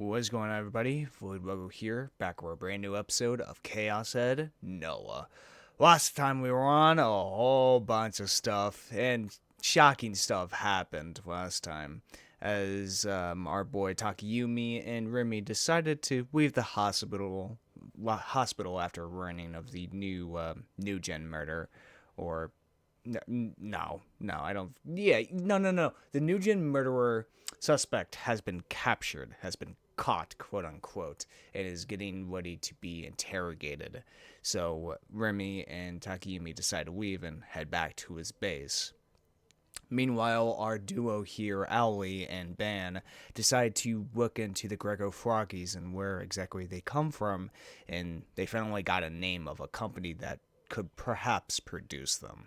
What's going on, everybody? Voidlego here, back with a brand new episode of Chaos Head Noah. Last time we were on, a whole bunch of stuff and shocking stuff happened last time, as our boy Takayumi and Remy decided to leave the hospital after learning of the new gen murder, or no, I don't. Yeah, no. The new gen murderer suspect has been captured, has been caught, quote unquote, and is getting ready to be interrogated. So Remy and Takayumi decide to leave and head back to his base. Meanwhile, our duo here, Owly and Ban, decide to look into the Grego Froggies and where exactly they come from, and they finally got a name of a company that could perhaps produce them.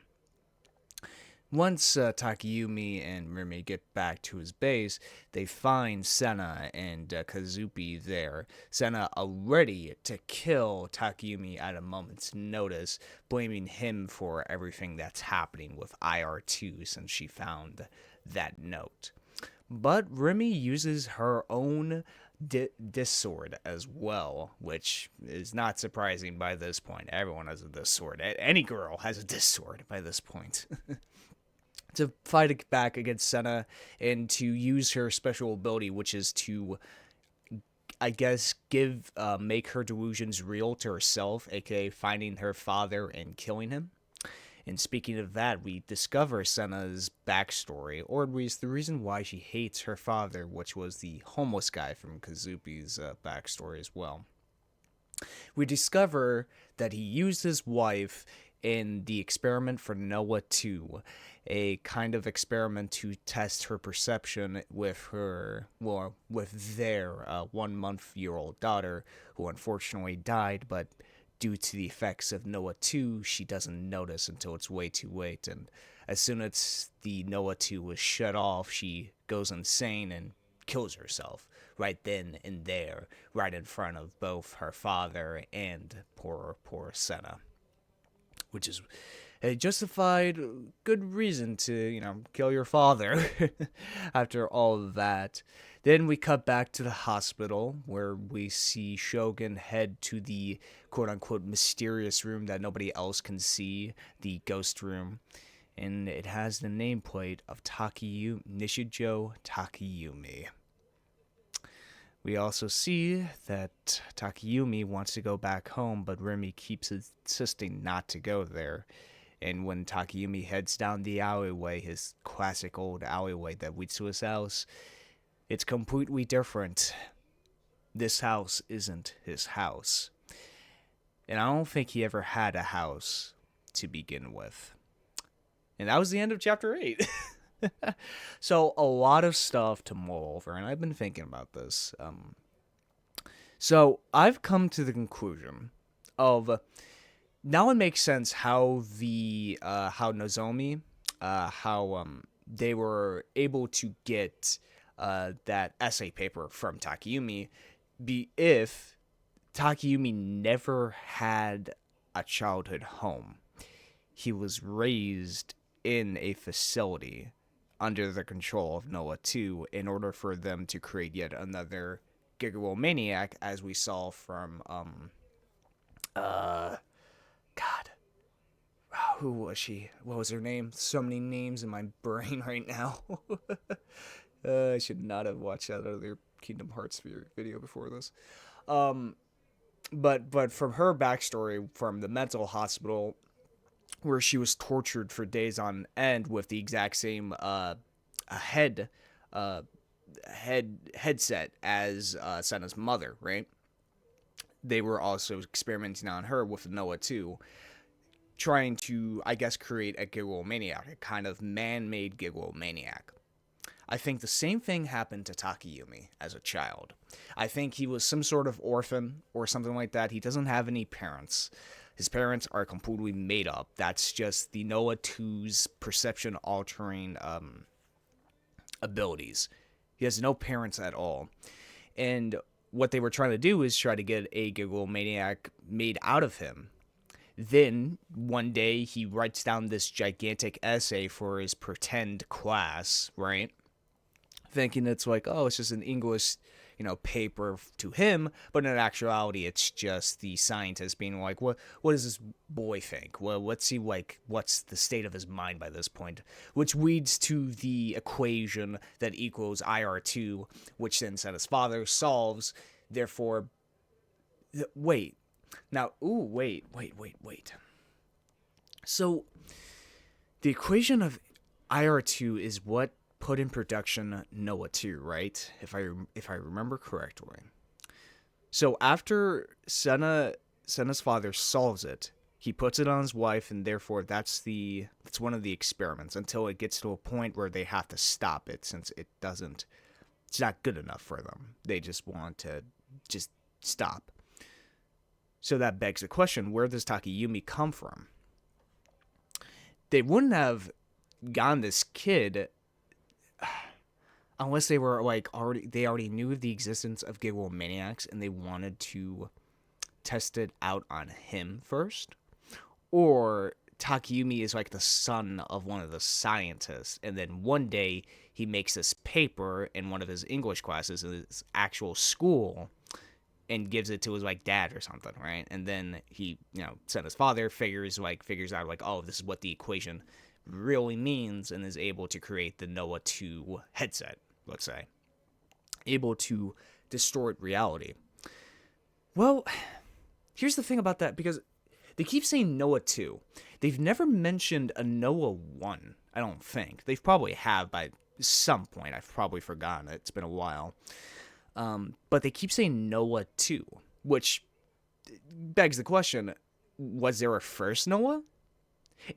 Once Takayumi and Remy get back to his base, they find Senna and Kazupi there. Senna ready to kill Takayumi at a moment's notice, blaming him for everything that's happening with IR2 since she found that note. But Remy uses her own sword as well, which is not surprising by this point. Everyone has a sword. Any girl has a sword by this point. To fight back against Senna and to use her special ability, which is to, I guess, make her delusions real to herself, aka finding her father and killing him. And speaking of that, we discover Senna's backstory, or at least the reason why she hates her father, which was the homeless guy from Kazupi's backstory as well. We discover that he used his wife in the experiment for Noah 2, a kind of experiment to test her perception with their 1 month old daughter, who unfortunately died, but due to the effects of Noah 2, she doesn't notice until it's way too late, and as soon as the Noah 2 was shut off, she goes insane and kills herself right then and there, right in front of both her father and poor Senna, which is a justified good reason to, kill your father after all of that. Then we cut back to the hospital where we see Shogun head to the quote-unquote mysterious room that nobody else can see, the ghost room. And it has the nameplate of Nishijou Takayumi. We also see that Takayumi wants to go back home, but Remy keeps insisting not to go there. And when Takayumi heads down the alleyway, his classic old alleyway that leads to his house, it's completely different. This house isn't his house. And I don't think he ever had a house to begin with. And that was the end of chapter 8. So, a lot of stuff to mull over, and I've been thinking about this. So, I've come to the conclusion of, now it makes sense how how Nozomi, they were able to get that essay paper from Takayumi, if Takayumi never had a childhood home. He was raised in a facility under the control of Noah 2 in order for them to create yet another Gigawomaniac, as we saw from God, who was she? What was her name? So many names in my brain right now. I should not have watched that other Kingdom Hearts video before this. But from her backstory from the mental hospital, where she was tortured for days on end with the exact same headset as Senna's mother, right? They were also experimenting on her with Noah 2, trying to, I guess, create a Gigawomaniac, a kind of man-made Gigawomaniac. I think the same thing happened to Takayumi as a child. I think he was some sort of orphan or something like that. He doesn't have any parents. His parents are completely made up. That's just the Noah 2's perception-altering abilities. He has no parents at all. And what they were trying to do is try to get a Gigawomaniac made out of him. Then, one day, he writes down this gigantic essay for his pretend class, right? Thinking it's like, oh, it's just an English paper to him, but in actuality, it's just the scientist being like, what does this boy think? Well, let's see, like, what's the state of his mind by this point, which leads to the equation that equals IR2, which then Senna's father solves. Therefore, wait. Now, wait. So, the equation of IR2 is what put in production Noah 2, right? If I remember correctly. So after Senna's father solves it, he puts it on his wife, and therefore that's one of the experiments until it gets to a point where they have to stop it since it's not good enough for them. They just want to just stop. So that begs the question, where does Takumi come from? They wouldn't have gotten this kid unless they were like they already knew the existence of Gigawomaniacs and they wanted to test it out on him first, or Takumi is like the son of one of the scientists, and then one day he makes this paper in one of his English classes in his actual school and gives it to his like dad or something, right? And then he, sent his father figures out like, oh, this is what the equation really means, and is able to create the Noah 2 headset, let's say. Able to distort reality. Well, here's the thing about that, because they keep saying Noah 2. They've never mentioned a Noah 1, I don't think. They probably have by some point. I've probably forgotten it. It's been a while. But they keep saying Noah 2, which begs the question, was there a first Noah?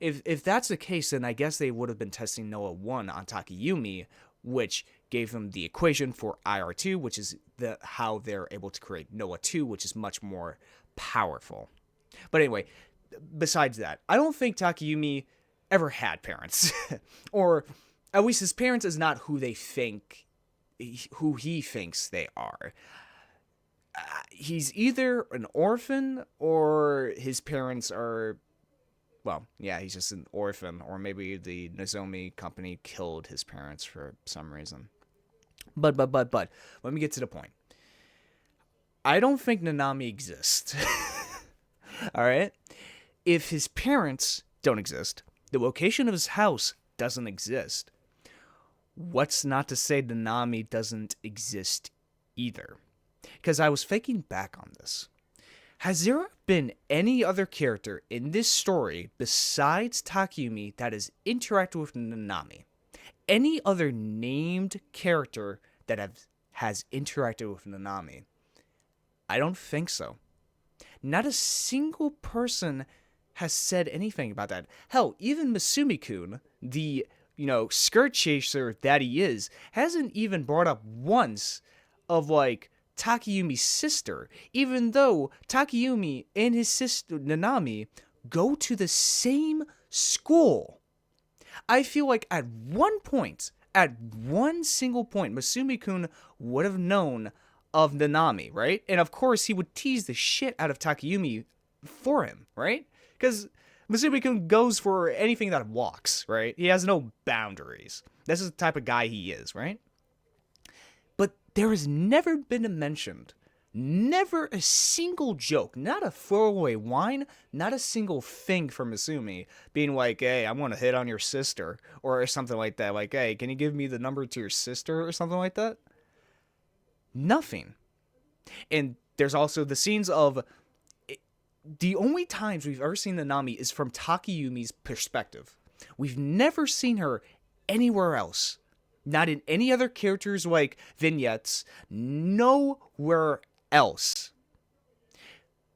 If that's the case, then I guess they would have been testing Noah 1 on Takumi, which gave them the equation for IR2, which is how they're able to create Noah 2, which is much more powerful. But anyway, besides that, I don't think Takumi ever had parents. Or at least his parents is not who he thinks they are. He's either an orphan or his parents are, well, yeah, he's just an orphan, or maybe the Nozomi company killed his parents for some reason. But, let me get to the point. I don't think Nanami exists. Alright? If his parents don't exist, the location of his house doesn't exist, what's not to say Nanami doesn't exist either? Because I was thinking back on this. Has there been any other character in this story besides Takumi that has interacted with Nanami? Any other named character that has interacted with Nanami? I don't think so. Not a single person has said anything about that. Hell, even Masumi-kun, the skirt chaser that he is, hasn't even brought up once of like Takayumi's sister, even though Takayumi and his sister Nanami go to the same school. I feel like at one single point, Masumi-kun would have known of Nanami, right? And of course, he would tease the shit out of Takayumi for him, right? Because Masumi-kun goes for anything that walks, right? He has no boundaries. This is the type of guy he is, right? But there has never been mentioned, never a single joke, not a throwaway line, not a single thing from Masumi being like, hey, I want to hit on your sister, or something like that. Like, hey, can you give me the number to your sister, or something like that? Nothing. And there's also the scenes of, the only times we've ever seen Nanami is from Takayumi's perspective. We've never seen her anywhere else. Not in any other characters' like vignettes. Nowhere else.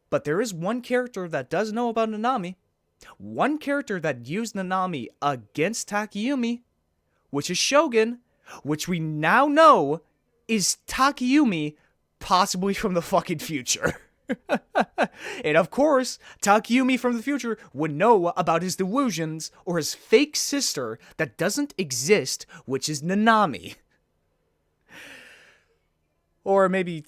But there is one character that does know about Nanami. One character that used Nanami against Takayumi, which is Shogun, which we now know is Takayumi, possibly from the fucking future. And of course, Takayumi from the future would know about his delusions or his fake sister that doesn't exist, which is Nanami. Or maybe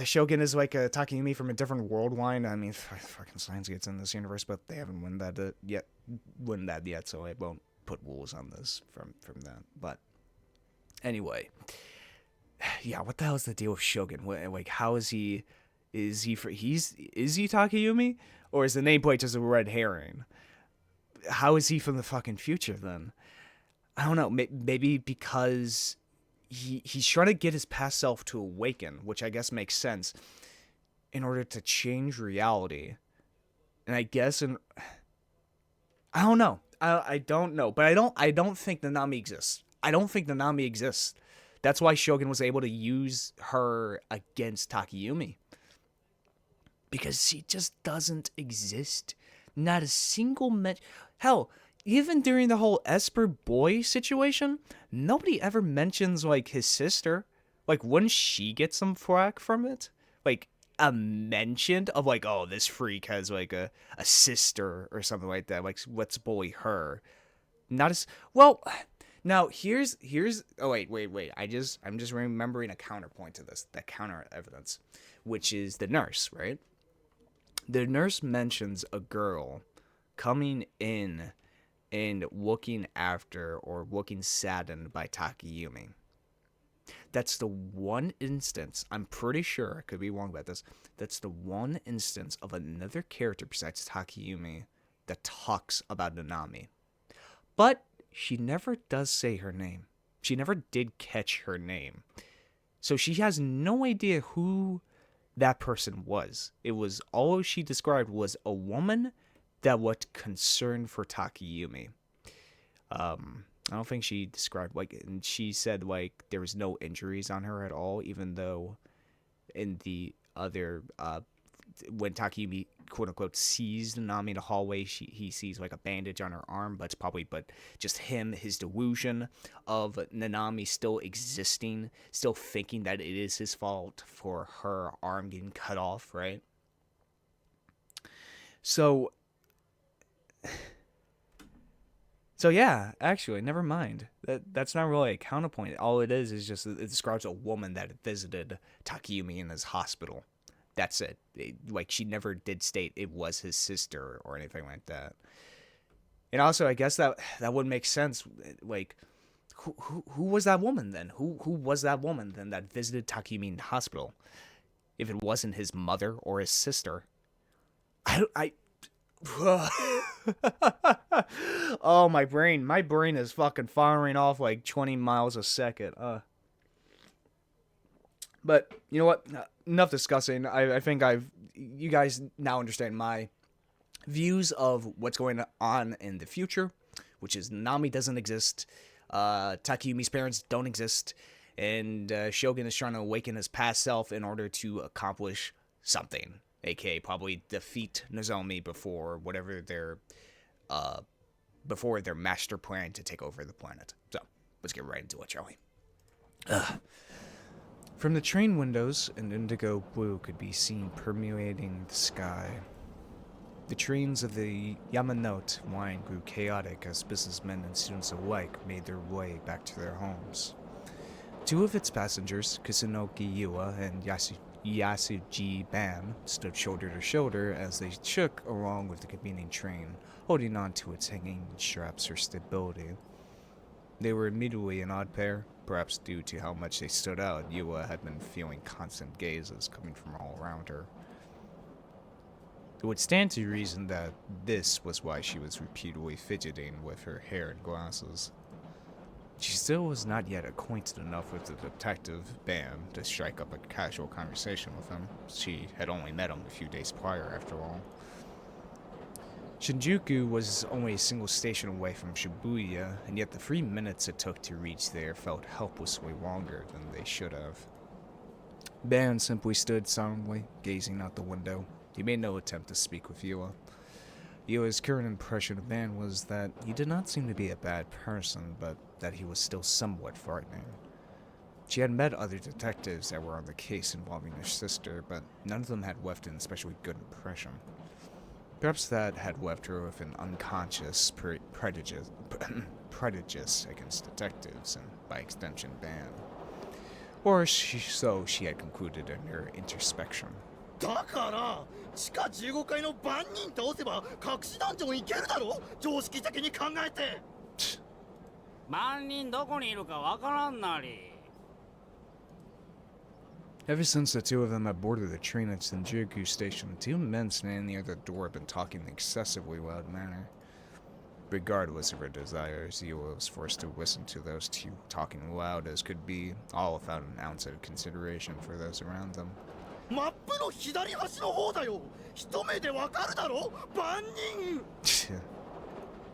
Shogun is like a Takayumi from a different world line. I mean, fucking science gets in this universe, but they haven't won that yet, so I won't put rules on this from that. But anyway, yeah, what the hell is the deal with Shogun? Like, how is he? Is he is he Takayumi, or is the nameplate just a red herring? How is he from the fucking future then? I don't know. Maybe because he's trying to get his past self to awaken, which I guess makes sense, in order to change reality. And I guess, and I don't know. I don't know, but I don't think Nanami exists. I don't think Nanami exists. That's why Shogun was able to use her against Takayumi, because she just doesn't exist. Not a single hell, even during the whole Esper boy situation, nobody ever mentions like his sister. Like, wouldn't she get some flack from it? Like, a mention of like, oh, this freak has like a sister or something like that. Like, let's bully her. Not as well. Now here's oh wait. I'm just remembering a counterpoint to this. The counter evidence, which is the nurse, right? The nurse mentions a girl coming in and looking after or looking saddened by Takayumi. That's the one instance, I'm pretty sure, I could be wrong about this, that's the one instance of another character besides Takayumi that talks about Nanami. But she never does say her name. She never did catch her name. So she has no idea who that person was. It was all she described was a woman that was concerned for Takayumi. I don't think she described like, and she said like there was no injuries on her at all, even though in the other when Takayumi quote unquote sees Nanami in the hallway, he sees like a bandage on her arm, but it's probably just his delusion of Nanami still existing, still thinking that it is his fault for her arm getting cut off, right? So yeah, actually, never mind. That's not really a counterpoint. All it is just it describes a woman that visited Takayumi in his hospital. That's it. Like, she never did state it was his sister or anything like that. And also, I guess that would make sense. Like, who was that woman then? Who was that woman then that visited Takayumi in the hospital? If it wasn't his mother or his sister, oh, my brain is fucking firing off like 20 miles a second. But you know what? Enough discussing. I think you guys now understand my views of what's going on in the future, which is Nami doesn't exist, Takayumi's parents don't exist, and Shogun is trying to awaken his past self in order to accomplish something, aka probably defeat Nozomi before their master plan to take over the planet. So let's get right into it, shall we? From the train windows, an indigo blue could be seen permeating the sky. The trains of the Yamanote line grew chaotic as businessmen and students alike made their way back to their homes. Two of its passengers, Kusunoki Yua and Yasuji Ban, stood shoulder to shoulder as they shook along with the convening train, holding on to its hanging straps for stability. They were immediately an odd pair, perhaps due to how much they stood out. Yua had been feeling constant gazes coming from all around her. It would stand to reason that this was why she was repeatedly fidgeting with her hair and glasses. She still was not yet acquainted enough with the detective, Ban, to strike up a casual conversation with him. She had only met him a few days prior, after all. Shinjuku was only a single station away from Shibuya, and yet the 3 minutes it took to reach there felt helplessly longer than they should have. Ban simply stood silently, gazing out the window. He made no attempt to speak with Yua. Yua's current impression of Ban was that he did not seem to be a bad person, but that he was still somewhat frightening. She had met other detectives that were on the case involving her sister, but none of them had left an especially good impression. Perhaps that had left her with an unconscious prejudice against detectives, and by extension Ban. Or so she had concluded in her introspection. だから地下15階の番人倒せば隠しダンジョン行けるだろ常識的に考えて番人どこにいるかわからんなり Ever since the two of them had boarded the train at Shinjuku Station, the two men standing near the door had been talking in an excessively loud manner. Regardless of her desires, Yua was forced to listen to those two talking loud as could be, all without an ounce of consideration for those around them. マップの左端の方だよ。一目でわかるだろ、万人。っ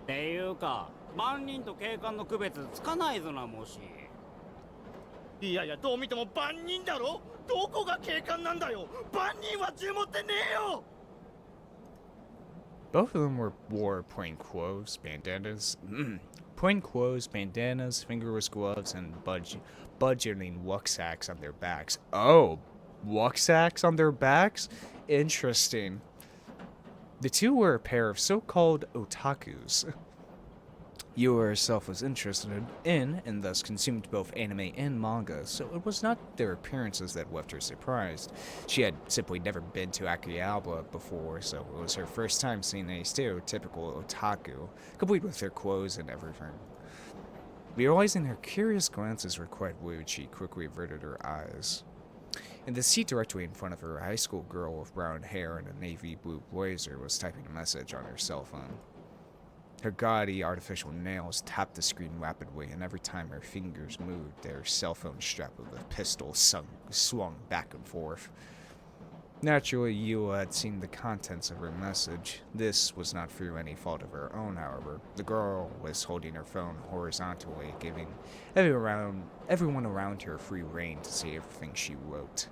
ていうか、万人と警官の区別つかないぞな、もし。いやいや、どう見ても万人だろ。どこが警官なんだよ。万人は銃持ってねえよ。 Both of them wore plainclothes, bandanas, fingerless gloves, and budgeting rucksacks on their backs. Oh, rucksacks on their backs? Interesting. The two were a pair of so-called otakus. Yua herself was interested in, and thus consumed both anime and manga, so it was not their appearances that left her surprised. She had simply never been to Akihabara before, so it was her first time seeing a stereotypical otaku, complete with their clothes and everything. Realizing her curious glances were quite rude, she quickly averted her eyes. In the seat directly in front of her, a high school girl with brown hair and a navy blue blazer was typing a message on her cell phone. Her gaudy artificial nails tapped the screen rapidly, and every time her fingers moved, their cell phone strap with a pistol swung back and forth. Naturally, Yua had seen the contents of her message. This was not through any fault of her own, however. The girl was holding her phone horizontally, giving everyone around her free rein to see everything she wrote.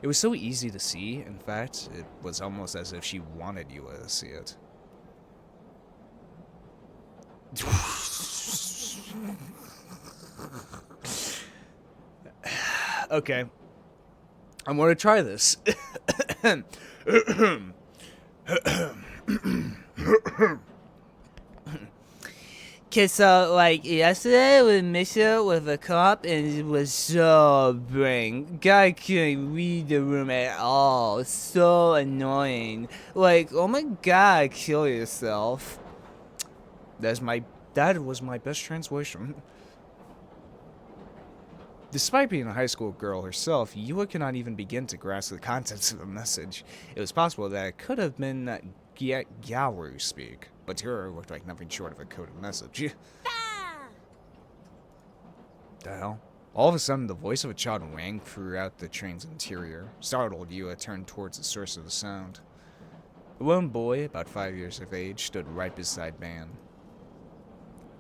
It was so easy to see, in fact, it was almost as if she wanted Yua to see it. Okay. I'm gonna try this. Cause like yesterday we mixed it with a cop and it was so boring. Guy couldn't read the room at all. So annoying. Like, oh my god, kill yourself. That was my best translation. Despite being a high school girl herself, Yua could not even begin to grasp the contents of the message. It was possible that it could have been Gyaru speak, but to her it looked like nothing short of a coded message. The hell? All of a sudden, the voice of a child rang throughout the train's interior. Startled, Yua turned towards the source of the sound. A lone boy, about 5 years of age, stood right beside Ban.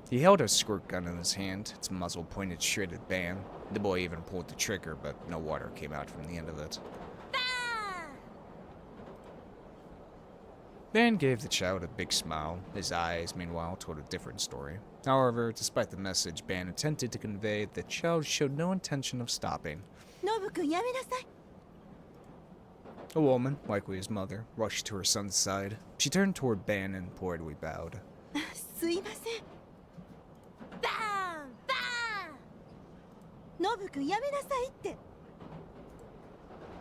He held a squirt gun in his hand, its muzzle pointed straight at Ban. The boy even pulled the trigger, but no water came out from the end of it. Ban gave the child a big smile. His eyes, meanwhile, told a different story. However, despite the message Ban attempted to convey, the child showed no intention of stopping. A woman, likely his mother, rushed to her son's side. She turned toward Ban and politely bowed.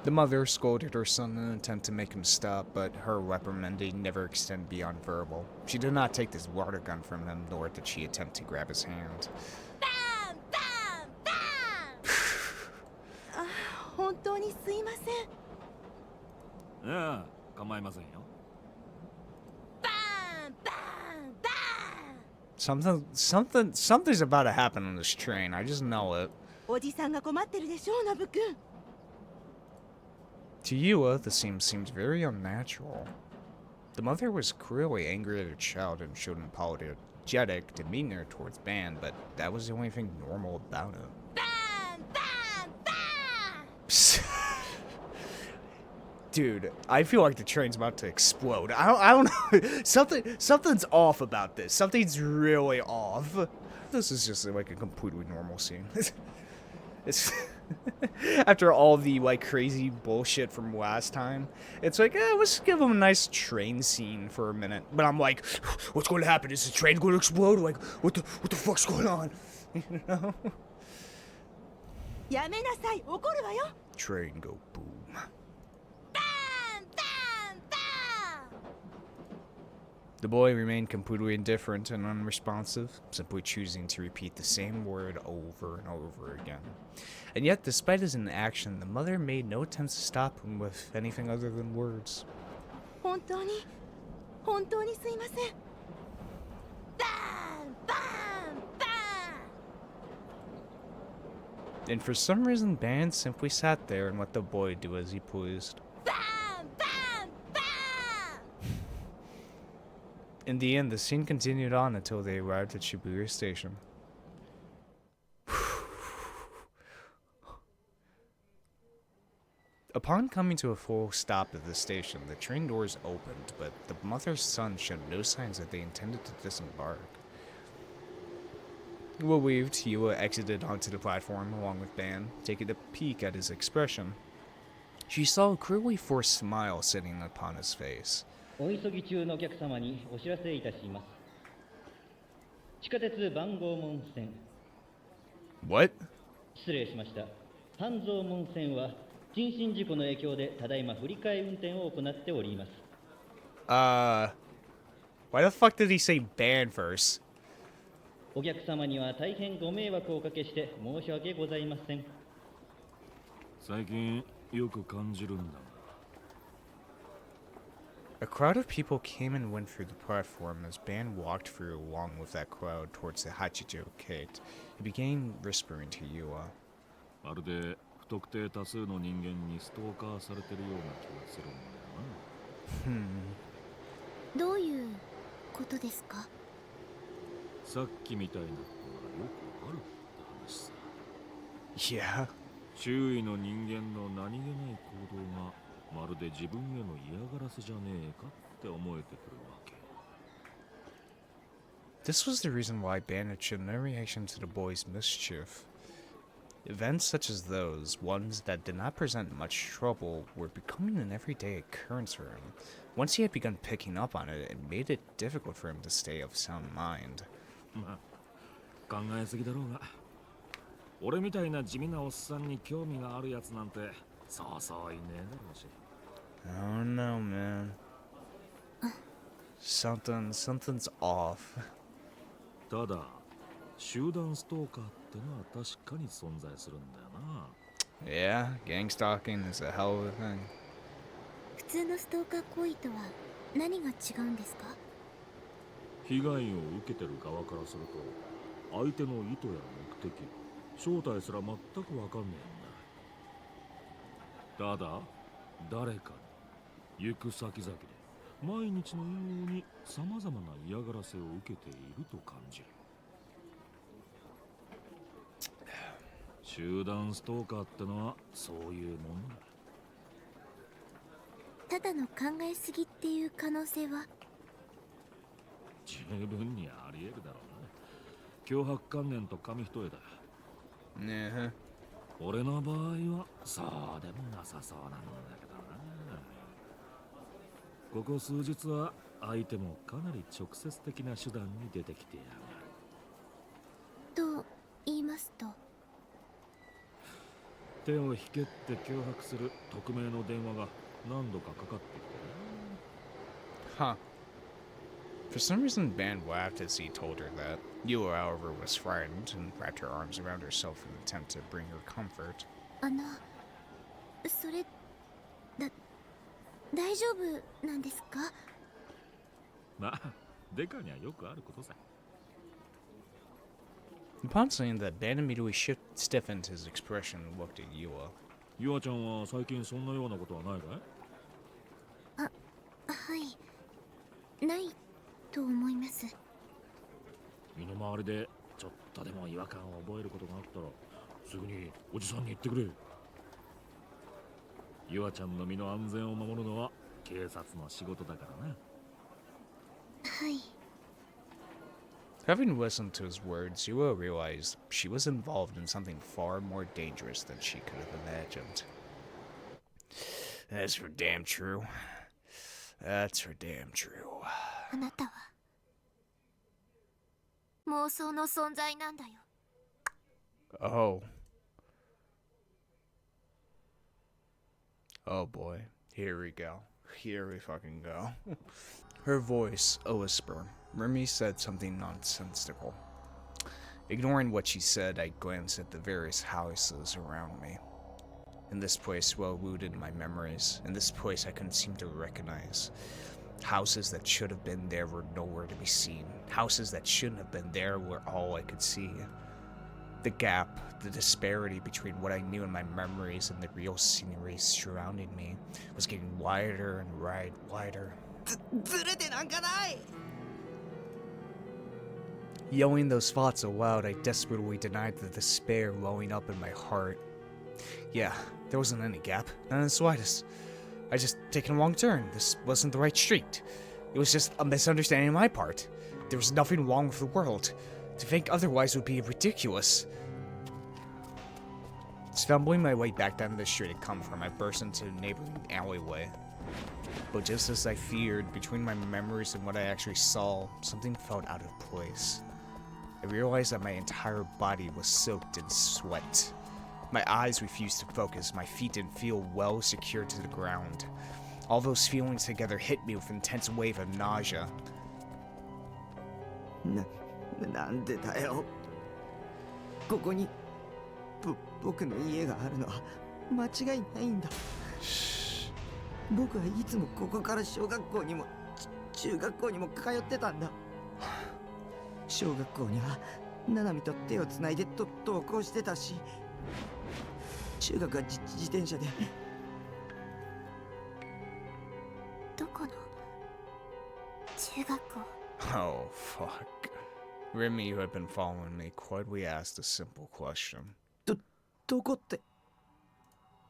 The mother scolded her son in an attempt to make him stop, but her reprimanding never extended beyond verbal. She did not take this water gun from him, nor did she attempt to grab his hand. Something's about to happen on this train. I just know it. To Yua, the scene seemed very unnatural. The mother was clearly angry at her child and showed an apologetic demeanor towards Ban, but that was the only thing normal about it. Dude, I feel like the train's about to explode. I don't know. Something's off about this. Something's really off. This is just like a completely normal scene. It's after all the like crazy bullshit from last time, it's like, let's give them a nice train scene for a minute. But I'm like, what's going to happen? Is the train going to explode? Like, what the fuck's going on? You know? Train go boom. The boy remained completely indifferent and unresponsive, simply choosing to repeat the same word over and over again. And yet, despite his inaction, the mother made no attempts to stop him with anything other than words. 本当にすいません。バーンバーンバーン And for some reason, Ban simply sat there and let the boy do as he pleased. バーンバーンバーン In the end, the scene continued on until they arrived at Shibuya Station. Upon coming to a full stop at the station, the train doors opened, but the mother's son showed no signs that they intended to disembark. Relieved, Yua exited onto the platform along with Ban, taking a peek at his expression. She saw a clearly forced smile sitting upon his face. お急ぎ中のお客様にお知らせいたします。地下鉄番号門線、 What? 失礼しました。半蔵門線は人身事故の影響でただいま振り替え運転を行っております。Why the fuck did he say Ban first? お客様には大変ご迷惑をおかけして申し訳ございません。最近よく感じるんだ。 A crowd of people came and went through the platform as Ban walked through along with that crowd towards the Hachijo gate. He began whispering to Yua. まるで不特定多数の人間にストーカーされてるような気がするんだよな。どういうことですか？さっきみたいなことがよくあるって話さ。Yeah. 周囲の人間の何気ない行動がまるで自分への嫌がらせじゃねえかって思えてくるわけ。 This was the reason why Bandit showed no reaction to the boy's mischief. Events such as those, ones that did not present much trouble, were becoming an everyday occurrence for him. Once he had begun picking up on it, it made it difficult for him to stay of sound mind. まあ、考えすぎだろうが、俺みたいな地味なおっさんに興味があるやつなんてそうそういねえだろうし。 Oh no, man. Something's off. ただ、集団ストーカーってのは確かに存在するんだよな。Yeah, gang stalking is a hell of a thing. 普通のストーカー行為とは何が違うんですか？被害を受けてる側からすると、相手の意図や目的、正体すら全くわかんねえんだ。ただ、誰かに行く先々で毎日のように様々な嫌がらせを受けていると感じる。集団ストーカーってのはそういうもんだ。ただの考えすぎっていう可能性は？十分にあり得るだろうな。脅迫観念と紙一重だ。Yeah. 俺の場合はそうでもなさそうなんだけどな。ここ数日は相手もかなり直接的な手段に出てきてやがる。と言いますと？手を引けって脅迫する匿名の電話が何度かかかってきてな。 Huh. For some reason, Ban laughed as he told her that. Yua, however, was frightened and wrapped her arms around herself in an attempt to bring her comfort. それ大丈夫なんですか？まあ、デカにはよくあることさ。 Upon saying that, Ban immediately stiffened his expression and looked at Yua. ユアちゃんは最近そんなようなことはないかい？はい、ないと思います。身の回りでちょっとでも違和感を覚えることがあったらすぐにおじさんに言ってくれ。ユアちゃんの身の安全を守るのは警察の仕事だからな。はい。 Having listened to his words, Yua realized she was involved in something far more dangerous than she could have imagined. That's for damn true. That's for damn true. あなたは妄想の存在なんだよ。Oh. Oh boy. Here we go. Here we fucking go. Her voice a whisper. Remy said something nonsensical. Ignoring what she said, I glanced at the various houses around me. In this place, well rooted in my memories, in this place I couldn't seem to recognize. Houses that should have been there were nowhere to be seen. Houses that shouldn't have been there were all I could see. The gap, the disparity between what I knew in my memories and the real scenery surrounding me was getting wider and wider. Yelling those thoughts aloud, I desperately denied the despair welling up in my heart. Yeah, there wasn't any gap, none in the slightest. I just taken a wrong turn. This wasn't the right street. It was just a misunderstanding on my part. There was nothing wrong with the world. To think otherwise would be ridiculous. Stumbling my way back down the street I'd come from, I burst into a neighboring alleyway. But just as I feared, between my memories and what I actually saw, something felt out of place. I realized that my entire body was soaked in sweat. My eyes refused to focus, my feet didn't feel well secured to the ground. All those feelings together hit me with an intense wave of nausea. なんでだよ。ここに僕の家があるのは間違いないんだ。僕はいつもここから小学校にも中学校にも通ってたんだ。小学校にはナナミと手をつないで登校してたし、中学は自転車で。どこの中学校？ Oh, fuck. Remy, who had been following me, quietly asked a simple question. どこって？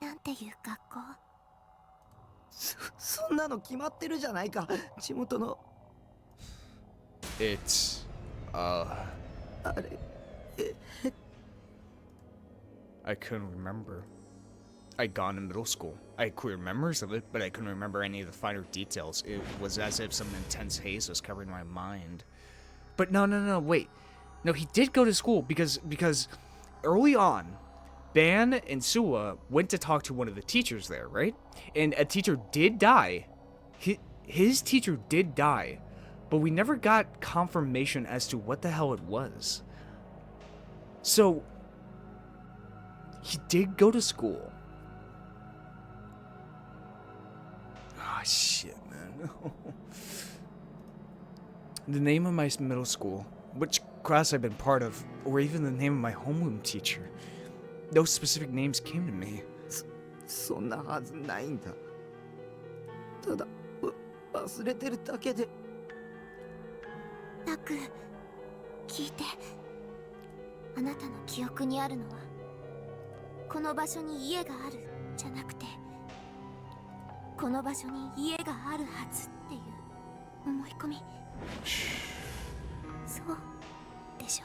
なんていう学校？そんなの決まってるじゃないか。地元の。It's, あれ。I couldn't remember. I'd gone to middle school. I had clear memories of it, but I couldn't remember any of the finer details. It was as if some intense haze was covering my mind. But no, wait. No, he did go to school because early on, Ban and Sua went to talk to one of the teachers there, right? And a teacher did die. His teacher did die, but we never got confirmation as to what the hell it was. So, he did go to school. Ah, shit, man. The name of my middle school, which class I've been part of, or even the name of my homeroom teacher. No specific names came to me. そんなはずないんだ。ただ忘れてるだけで。タク、聞いて。あなたの記憶にあるのは、この場所に家があるじゃなくて、この場所に家があるはずっていう思い込み。そうでしょ。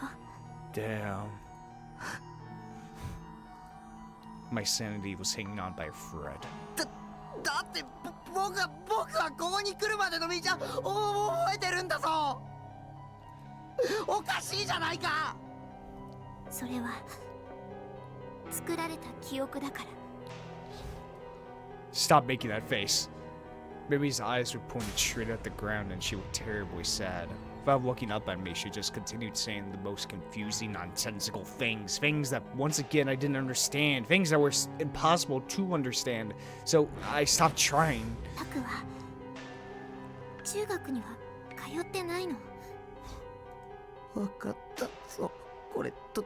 Damn. My sanity was hanging on by a thread. だって僕はここに来るまでの道は覚えてるんだぞ。おかしいじゃないか。それは作られた記憶だから。 Stop making that face. Mimi's eyes were pointed straight at the ground and she looked terribly sad. Without looking up at me, she just continued saying the most confusing, nonsensical things. Things that, once again, I didn't understand. Things that were impossible to understand. So, I stopped trying. タクは中学には通ってないの。わかった。そう、これドッ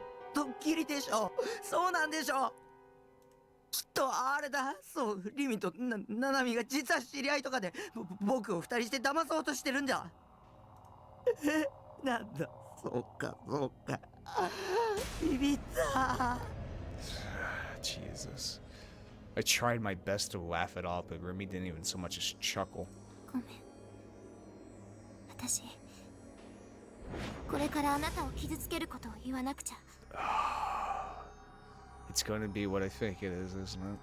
キリでしょ。そうなんでしょ。きっとあれだ。そう、リミとナナミが実は知り合いとかで僕を二人して騙そうとしてるんだ。なんだ、そうか。ビビった。Jesus. I tried my best to laugh it off, but Remy didn't even so much as chuckle. ごめん。私、これからあなたを傷つけることを言わなくちゃ。It's gonna be what I think it is, isn't it?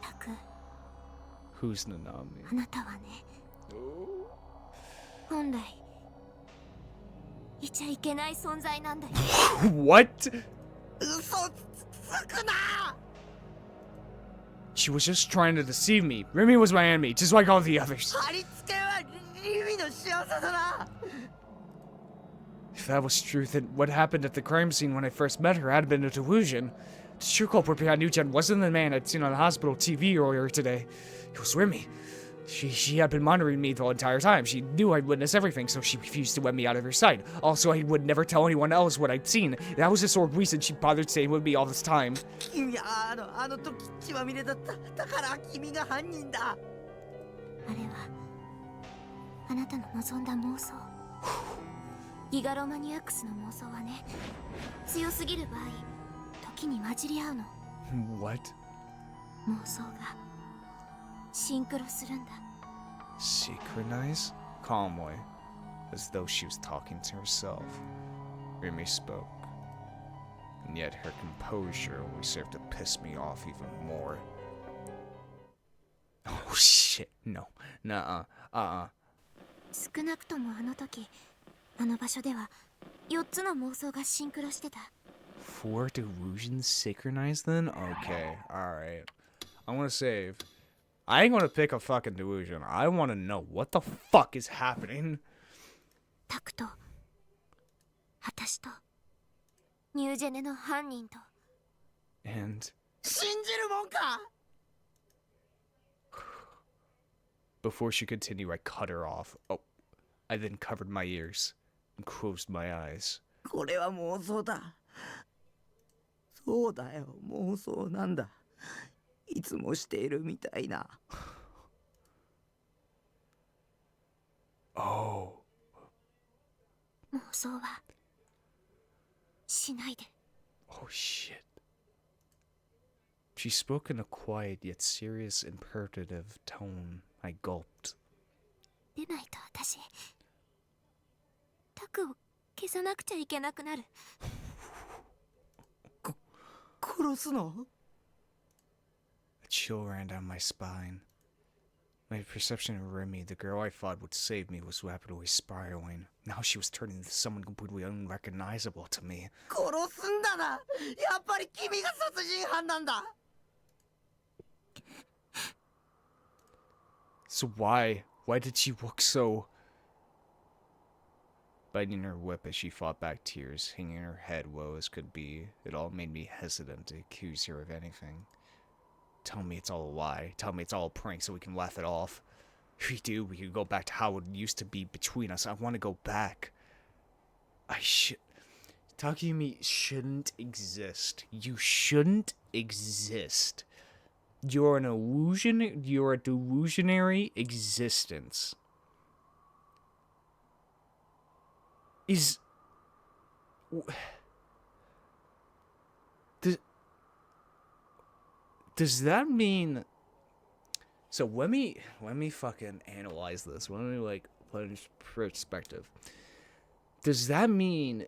タク、 Who's Nanami? あなたはね、本来いちゃいけない存在なんだよ。What? 嘘つくな。 She was just trying to deceive me. Remy was my enemy, just like all the others. 貼り付けはリミ嘘だな。 If that was true, then what happened at the crime scene when I first met her had been a delusion. The true culprit behind Nugent wasn't the man I'd seen on the hospital TV earlier today. It was Remy. She had been monitoring me the entire time. She knew I'd witnessed everything, so she refused to let me out of her sight. Also, I would never tell anyone else what I'd seen. That was the sole reason she bothered staying with me all this time. 君はあの時血まみれだった。だから君が犯人だ。あれはあなたの望んだ妄想。ギガロマニアックスの妄想はね、強すぎる場合時に混じり合うの。 What? 妄想がシンクロするんだ。 Synchronize? Calmly, as though she was talking to herself. Remy spoke. And yet her composure only served to piss me off even more. Oh shit, no. Nuh-uh. 少なくともあの時、あの場所では4つの妄想がシンクロしてた。 4 delusions synchronized then? Okay, alright. I wanna save. I ain't gonna pick a fucking delusion. I wanna know what the fuck is happening. タクと私とニュージェネの犯人と。 And 信じるもんか。 before she continued, I cut her off. Oh, I then covered my ears and closed my eyes. これは妄想だ。そうだよ、妄想なんだ。いつもしているみたいな。Oh. 妄想はしないで。 Oh shit. She spoke in a quiet yet serious, imperative tone. I gulped. でないと私、タクを消さなくちゃいけなくなる。殺すの？ A chill ran down my spine. My perception of Remy, the girl I thought would save me, was rapidly spiraling. Now she was turning into someone completely unrecognizable to me. 殺すんだな。やっぱり君が殺人犯なんだ。 So why did she look so... Biting her whip as she fought back, tears hanging in her head low as could be. It all made me hesitant to accuse her of anything. Tell me it's all a lie. Tell me it's all a prank so we can laugh it off. If we do, we can go back to how it used to be between us. I want to go back. Takumi shouldn't exist. You shouldn't exist. You're an illusion. You're a delusionary existence. Does that mean? So let me fucking analyze this. Let me like put it in perspective. Does that mean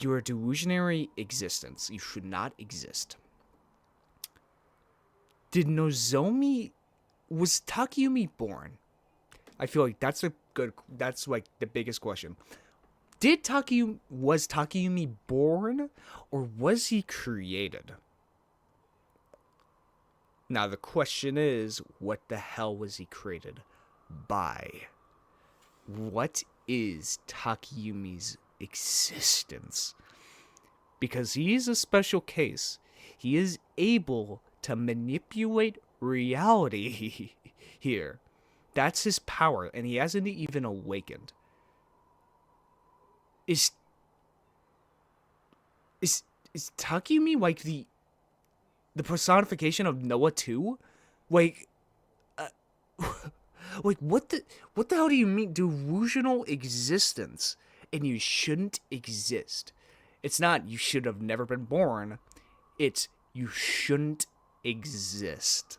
you're a delusionary existence? You should not exist. Did Nozomi... Was Takumi born? I feel like that's like the biggest question. Was Takumi born, or was he created? Now the question is, what the hell was he created by? What is Takumi's existence? Because he is a special case. He is able to manipulate reality here. That's his power, and he hasn't even awakened. Is Takumi like the personification of Noah too? Like, like what the hell do you mean delusional existence? And you shouldn't exist. It's not you should have never been born. It's you shouldn't exist.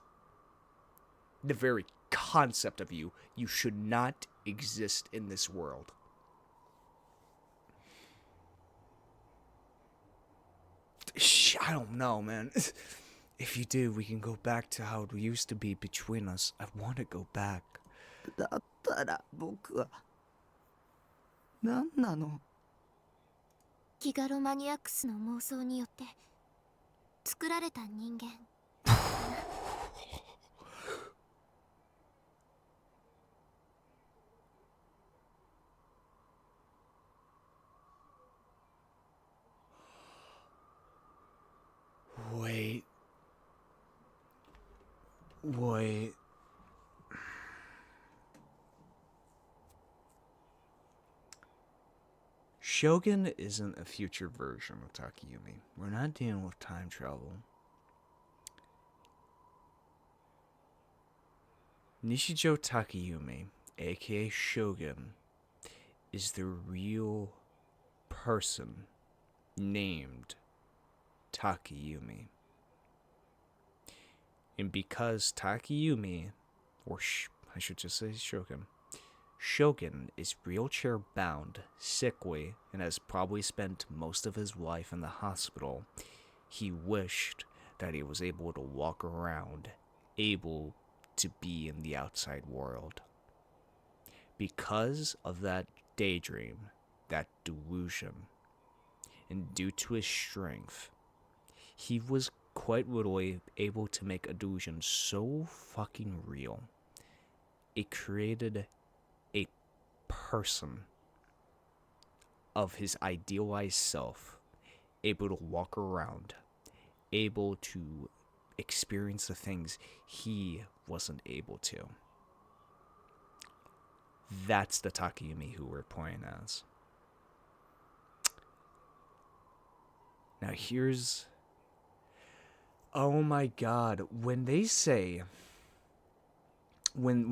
The very concept of you should not exist in this world. I don't know, man. If you do, we can go back to how it used to be between us. I want to go back. だったら僕は何なの？ギガロマニアックスの妄想によって作られた人間。Wait. Shogun isn't a future version of Takayumi. We're not dealing with time travel. Nishijou Takayumi, aka Shogun, is the real person named Takayumi. And because Takayumi, or I should just say Shogun is wheelchair bound, sickly, and has probably spent most of his life in the hospital, he wished that he was able to walk around, able to be in the outside world. Because of that daydream, that delusion, and due to his strength, he was quite literally able to make a delusion so fucking real. It created a person of his idealized self, able to walk around, able to experience the things he wasn't able to. That's the Takayumi who we're playing as. Now here's... Oh my god, when they say... When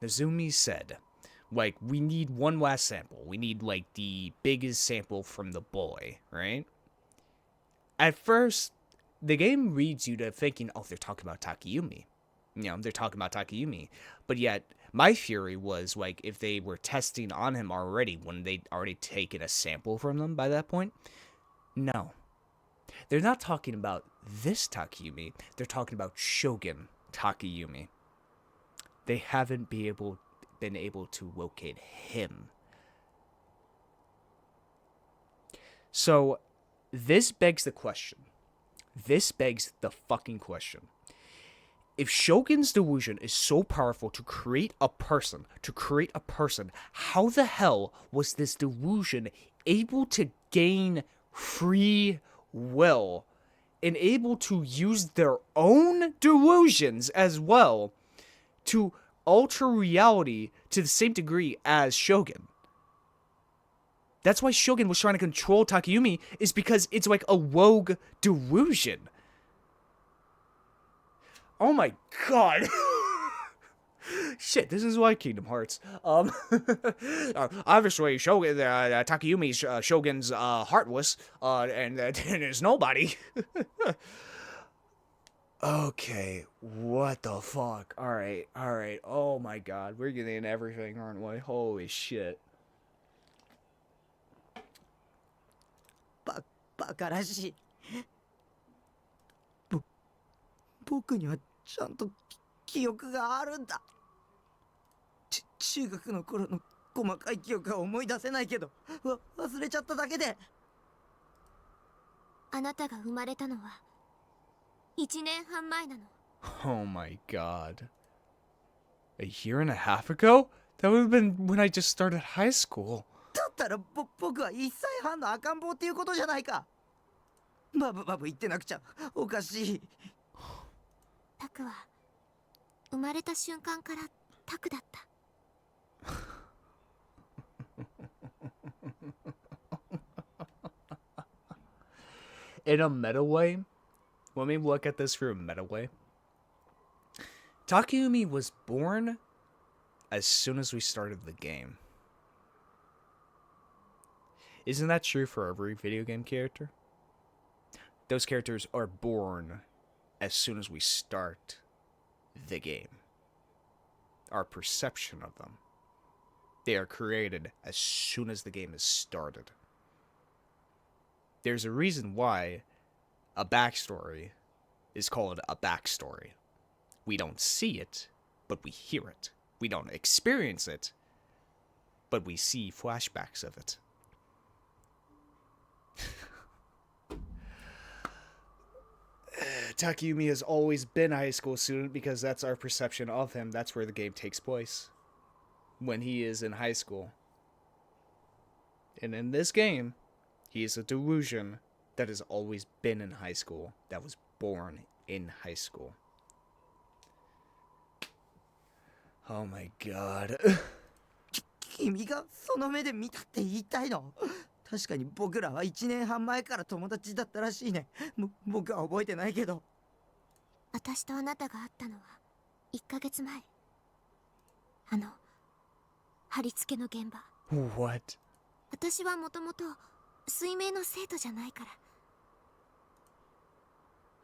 Nozumi said, like, we need one last sample. We need, like, the biggest sample from the boy, right? At first, the game reads you to thinking, oh, they're talking about Takayumi. You know, they're talking about Takayumi. But yet, my theory was, like, if they were testing on him already, wouldn't they already taken a sample from them by that point? No. They're not talking about this Takayumi. They're talking about Shogun Takayumi. They haven't been able to locate him. So, this begs the question. This begs the fucking question. If Shogun's delusion is so powerful to create a person, how the hell was this delusion able to gain free will and able to use their own delusions as well to alter reality to the same degree as Shogun? That's why Shogun was trying to control Takayumi, is because it's like a rogue delusion. Oh my god. Shit, this is why Kingdom Hearts. Obviously, Shogun, Takayumi's Shogun's heartless, and there's nobody. Okay, what the fuck? Alright. Oh my god, we're getting everything, aren't we? Holy shit. バカらしい。僕にはちゃんと記憶があるんだ。中学の頃の細かい記憶は思い出せないけど、忘れちゃっただけで。あなたが生まれたのは1年半前なの。 Oh my god. A year and a half ago? That would have been when I just started high school. だったら僕は1歳半の赤ん坊っていうことじゃないか。バブ言ってなくちゃおかしい。タクは生まれた瞬間からタクだった。In a meta way, let me look at this through a meta way. Takayumi was born as soon as we started the game. Isn't that true for every video game character? Those characters are born as soon as we start the game. Our perception of them. They are created as soon as the game is started. There's a reason why a backstory is called a backstory. We don't see it, but we hear it. We don't experience it, but we see flashbacks of it. Takayumi has always been a high school student because that's our perception of him. That's where the game takes place. When he is in high school. And in this game, he is a delusion that has always been in high school, that was born in high school. Oh my god. 君がその目で見たって言いたいの？確かに僕らは1年半前から友達だったらしいね。僕は覚えてないけど。私とあなたが会ったのは1ヶ月前。貼り付けの現場。 What? 私はもともと水明の生徒じゃないから。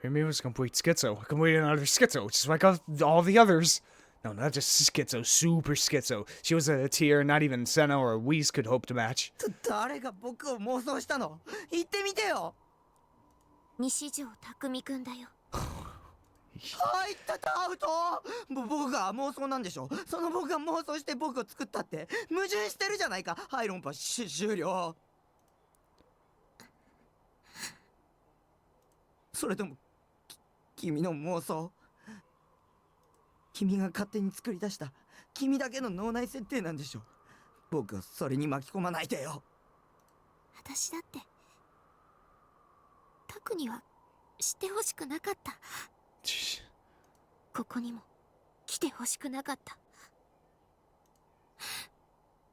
Remy was complete schizo. Complete another schizo, just like all the others. No, not just schizo, super schizo. She was a tier not even Senna or Whis could hope to match. 誰が僕を妄想したの？言ってみてよ。西条匠くんだよ。入ったアウト。僕が妄想なんでしょ。その僕が妄想して僕を作ったって矛盾してるじゃないか。はい、論破終了。それとも君の妄想？君が勝手に作り出した君だけの脳内設定なんでしょ。僕をそれに巻き込まないでよ。私だってタクには知ってほしくなかった。ここにも来てほしくなかった。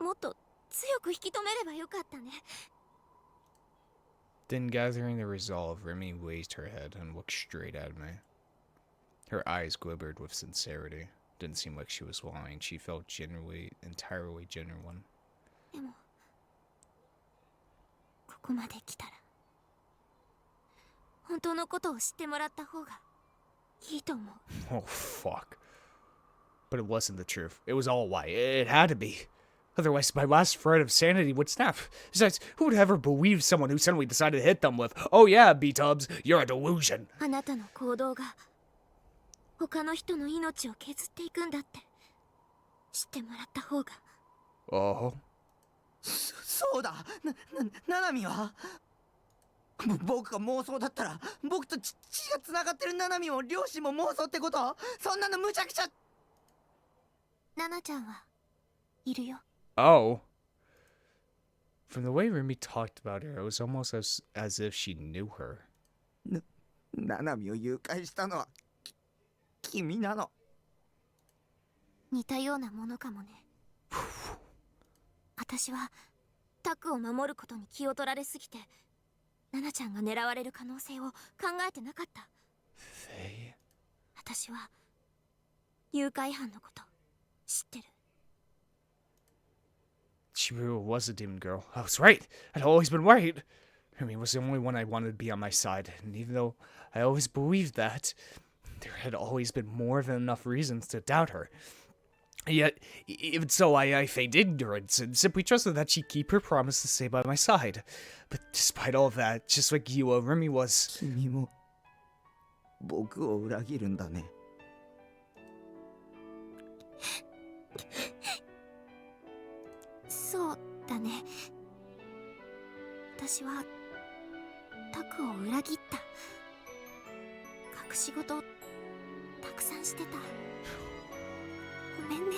もっと強く引き止めればよかったね。 Then, gathering the resolve, Remy raised her head and looked straight at me. Her eyes glittered with sincerity. Didn't seem like she was lying. She felt entirely genuine. でもここまで来たら本当のことを知ってもらった方がいいと思う。 Oh, fuck. But it wasn't the truth. It was all a lie. It had to be. Otherwise, my last thread of sanity would snap. Besides, who would ever believe someone who suddenly decided to hit them with, "Oh yeah, B-Tubs, you're a delusion"? あなたの行動が他の人の命を削っていくんだって知ってもらった方が。 Oh. そうだ。ナナミは僕が妄想だったら僕と血が繋がってるナナミも両親も妄想ってこと？そんなの無茶苦茶。ナナちゃんはいるよ。 Oh. From the way Remy talked about her, it was almost as if she knew her. ナナミを誘拐したのは君なの？似たようなものかもね。私はタクを守ることに気を取られすぎてナナちゃんが狙われる可能性を考えてなかった。私は誘拐犯のこと知ってる。 She really was a demon girl. I was right. I'd always been right. Remy was the only one I wanted to be on my side, and even though I always believed that, there had always been more than enough reasons to doubt her. Yet, even so, I feigned ignorance and simply trusted that she'd keep her promise to stay by my side. But despite all of that, just like you, Remy was... 君も僕を裏切るんだね。そうだね。私はタクを裏切った。隠し事たくさんしてた。ごめんね。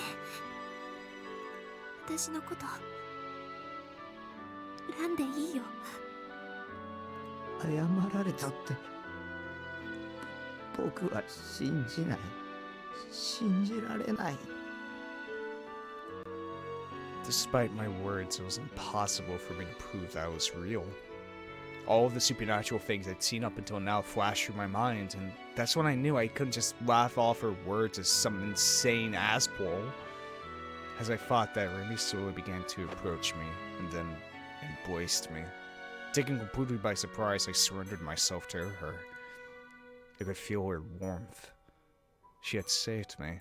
私のこと恨んでいいよ。謝られたって僕は信じない。信じられない。 Despite my words, it was impossible for me to prove that I was real. All of the supernatural things I'd seen up until now flashed through my mind, and that's when I knew I couldn't just laugh off her words as some insane asshole. As I thought that, Remy slowly began to approach me, and then embraced me. Taken completely by surprise, I surrendered myself to her. I could feel her warmth. She had saved me.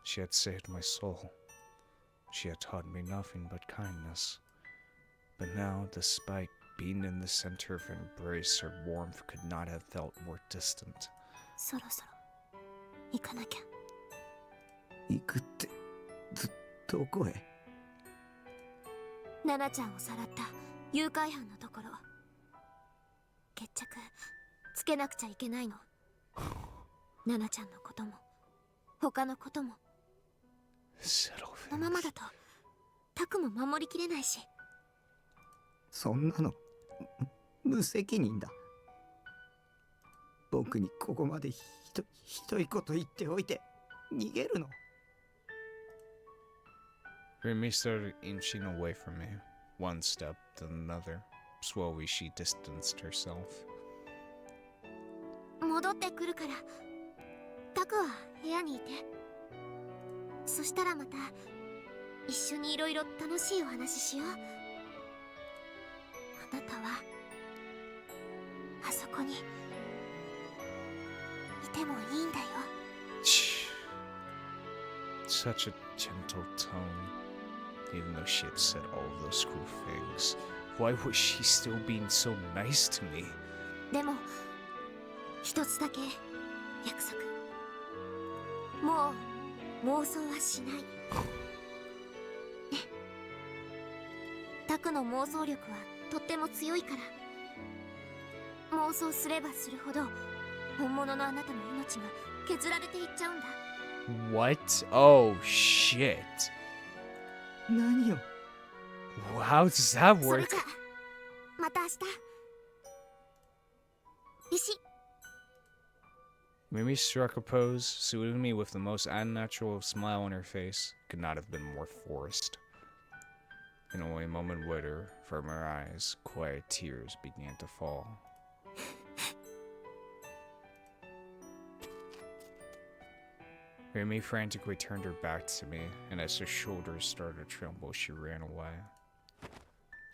She had saved my soul. She had taught me nothing but kindness. But now, despite being in the center of her embrace, her warmth could not have felt more distant. そろそろ行かなきゃ。行くってどこへ？ナナちゃんをさらった誘拐犯のところ。決着つけなくちゃいけないの。ナナちゃんのことも他のことも。このままだとタクも守りきれないし。そんなの無責任だ。僕にここまでひどいこと言っておいて逃げるの。 Remy started inching away from me, one step, then another. Slowly, she distanced herself. 戻ってくるから、タクは部屋にいて。そしたらまた一緒にいろいろ楽しいお話しよう。あなたはあそこにいてもいいんだよ。 Such a gentle tone. Even though she had said all of those cruel things, why was she still being so nice to me? でも一つだけ約束。もう妄想はしない。ね。タクの妄想力はとっても強いから。妄想すればするほど本物のあなたの命が削られていっちゃうんだ。 What? Oh, shit. 何よ。 How does that それ work? じゃまた明日。石。 Mimi struck a pose, saluting me with the most unnatural smile on her face. Could not have been more forced. And only a moment later, from her eyes, quiet tears began to fall. Mimi frantically turned her back to me, and as her shoulders started to tremble, she ran away.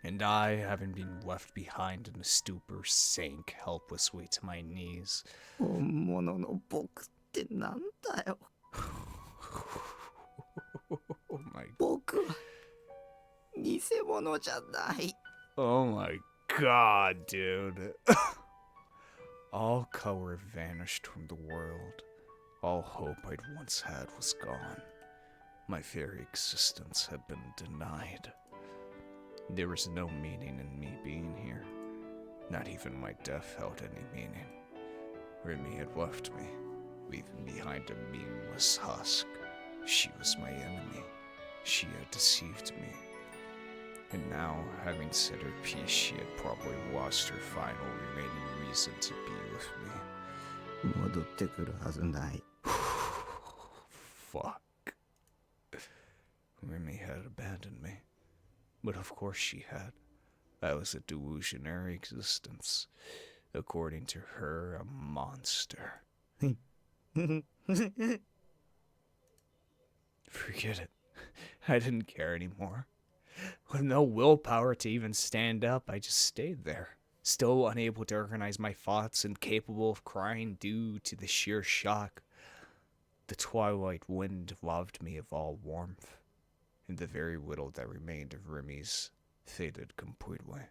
And I, having been left behind in a stupor, sank helplessly to my knees. 本物の僕ってなんだよ。 Oh my, 僕は偽物じゃない。 oh my god, dude. All color vanished from the world. All hope I'd once had was gone. My very existence had been denied. There was no meaning in me being here. Not even my death held any meaning. Remy had left me, leaving behind a meaningless husk. She was my enemy. She had deceived me. And now, having said her piece, she had probably lost her final remaining reason to be with me. 戻ってくるはずない。 Fuck. Remy had abandoned me. But of course she had. I was a delusionary existence. According to her, a monster. Forget it. I didn't care anymore. With no willpower to even stand up, I just stayed there. Still unable to organize my thoughts and capable of crying due to the sheer shock. The twilight wind robbed me of all warmth, and the very little that remained of Remy's faded completely.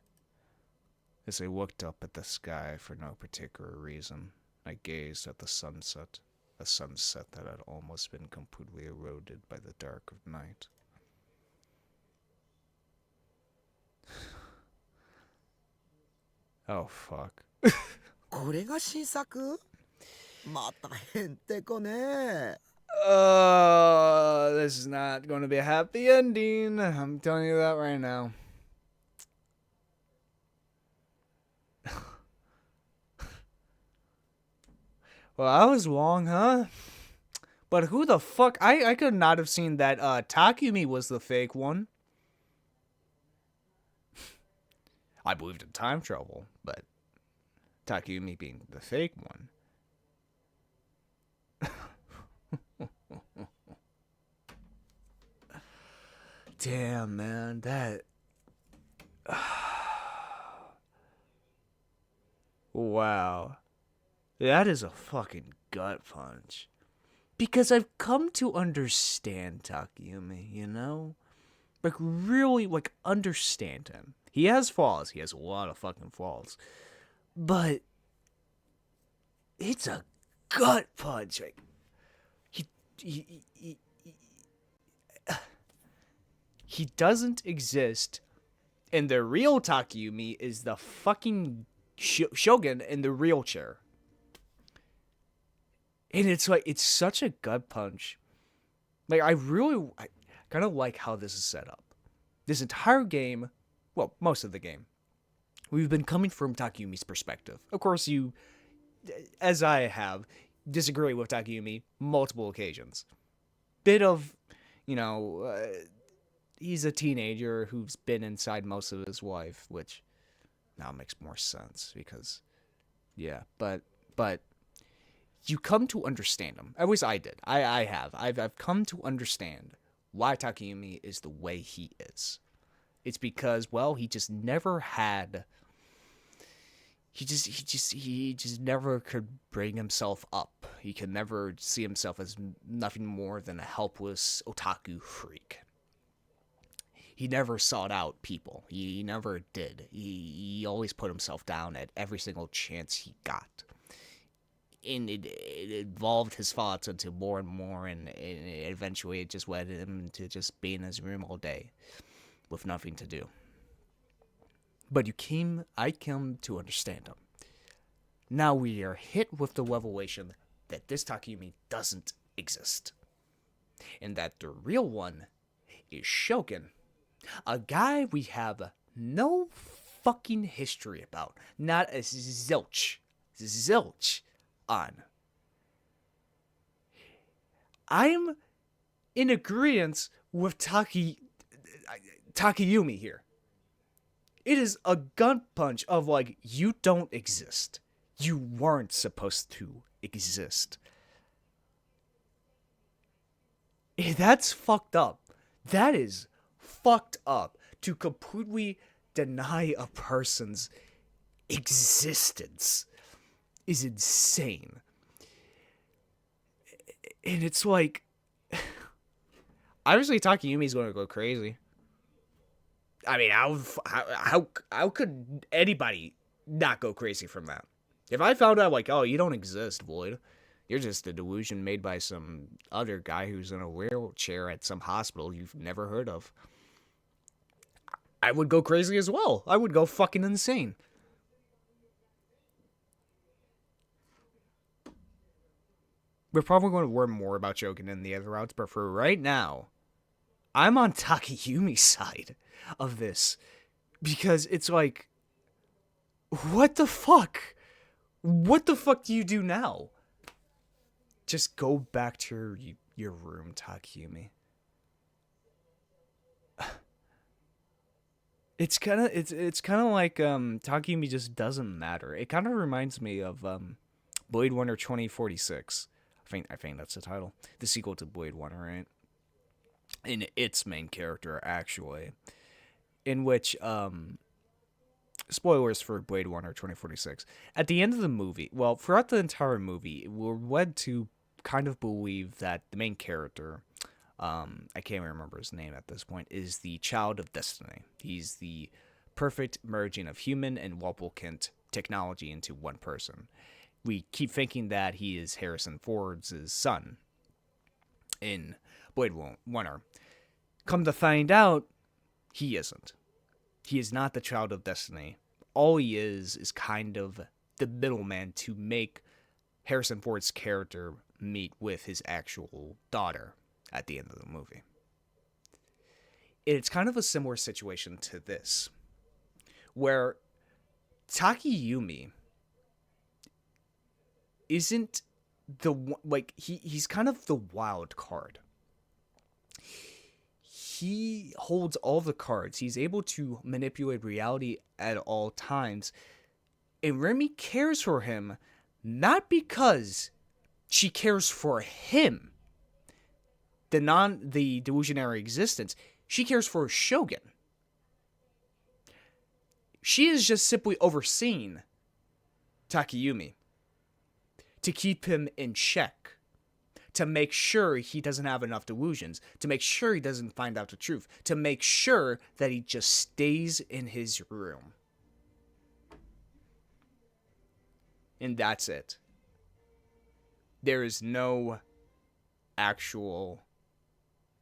As I looked up at the sky for no particular reason, I gazed at the sunset, a sunset that had almost been completely eroded by the dark of night. Oh, fuck. これが新作？またへんてこね。 This is not going to be a happy ending. I'm telling you that right now. Well, I was wrong, huh? But who the fuck? I could not have seen that Takumi was the fake one. I believed in time travel, but Takumi being the fake one. Damn, man, that... Wow. That is a fucking gut punch. Because I've come to understand Takumi, you know? Like, really, like, understand him. He has flaws. He has a lot of fucking flaws. But... it's a gut punch. Like, he doesn't exist, and the real Takumi is the fucking shogun in the real chair. And it's like, it's such a gut punch. Like, I kind of like how this is set up. This entire game, well, most of the game, we've been coming from Takumi's perspective. Of course, you as I have, disagree with Takumi multiple occasions. Bit of, he's a teenager who's been inside most of his life, which now makes more sense because, yeah, but you come to understand him. At least I did. I have. I've come to understand why Takumi is the way he is. It's because, well, he just never had. He just never could bring himself up. He could never see himself as nothing more than a helpless otaku freak. He never sought out people. He never did. He always put himself down at every single chance he got. And it evolved his thoughts into more and more, and eventually it just led him to just be in his room all day with nothing to do. But I came to understand him. Now we are hit with the revelation that this Takumi doesn't exist. And that the real one is Shogun. A guy we have no fucking history about. Not a zilch on. I'm in agreement with Takayumi here. It is a gun punch of like, you don't exist. You weren't supposed to exist. That's fucked up. That is fucked up to completely deny a person's existence is insane. And it's like, obviously Takayumi's going to go crazy. I mean, how could anybody not go crazy from that? If I found out, like, oh, you don't exist, Void. You're just a delusion made by some other guy who's in a wheelchair at some hospital you've never heard of, I would go crazy as well. I would go fucking insane. We're probably going to learn more about Shogun in the other routes, but for right now, I'm on Takayumi's side of this. Because it's like, what the fuck? What the fuck do you do now? Just go back to your room, Takayumi. It's kind of like Takayumi just doesn't matter. It kind of reminds me of Blade Runner 2046. I think that's the title. The sequel to Blade Runner, right? In its main character, actually. In which, spoilers for Blade Runner 2046. At the end of the movie, well, throughout the entire movie, we're led to kind of believe that the main character, I can't remember his name at this point, is the child of destiny. He's the perfect merging of human and replicant technology into one person. We keep thinking that he is Harrison Ford's son in Blade Runner. Come to find out, he isn't. He is not the child of destiny. All he is kind of the middleman to make Harrison Ford's character meet with his actual daughter at the end of the movie. It's kind of a similar situation to this, where Takayumi isn't the like he's kind of the wild card. He holds all the cards. He's able to manipulate reality at all times. And Remy cares for him not because she cares for him, the delusionary existence. She cares for Shogun. She is just simply overseeing Takayumi to keep him in check, to make sure he doesn't have enough delusions, to make sure he doesn't find out the truth, to make sure that he just stays in his room. And that's it. There is no actual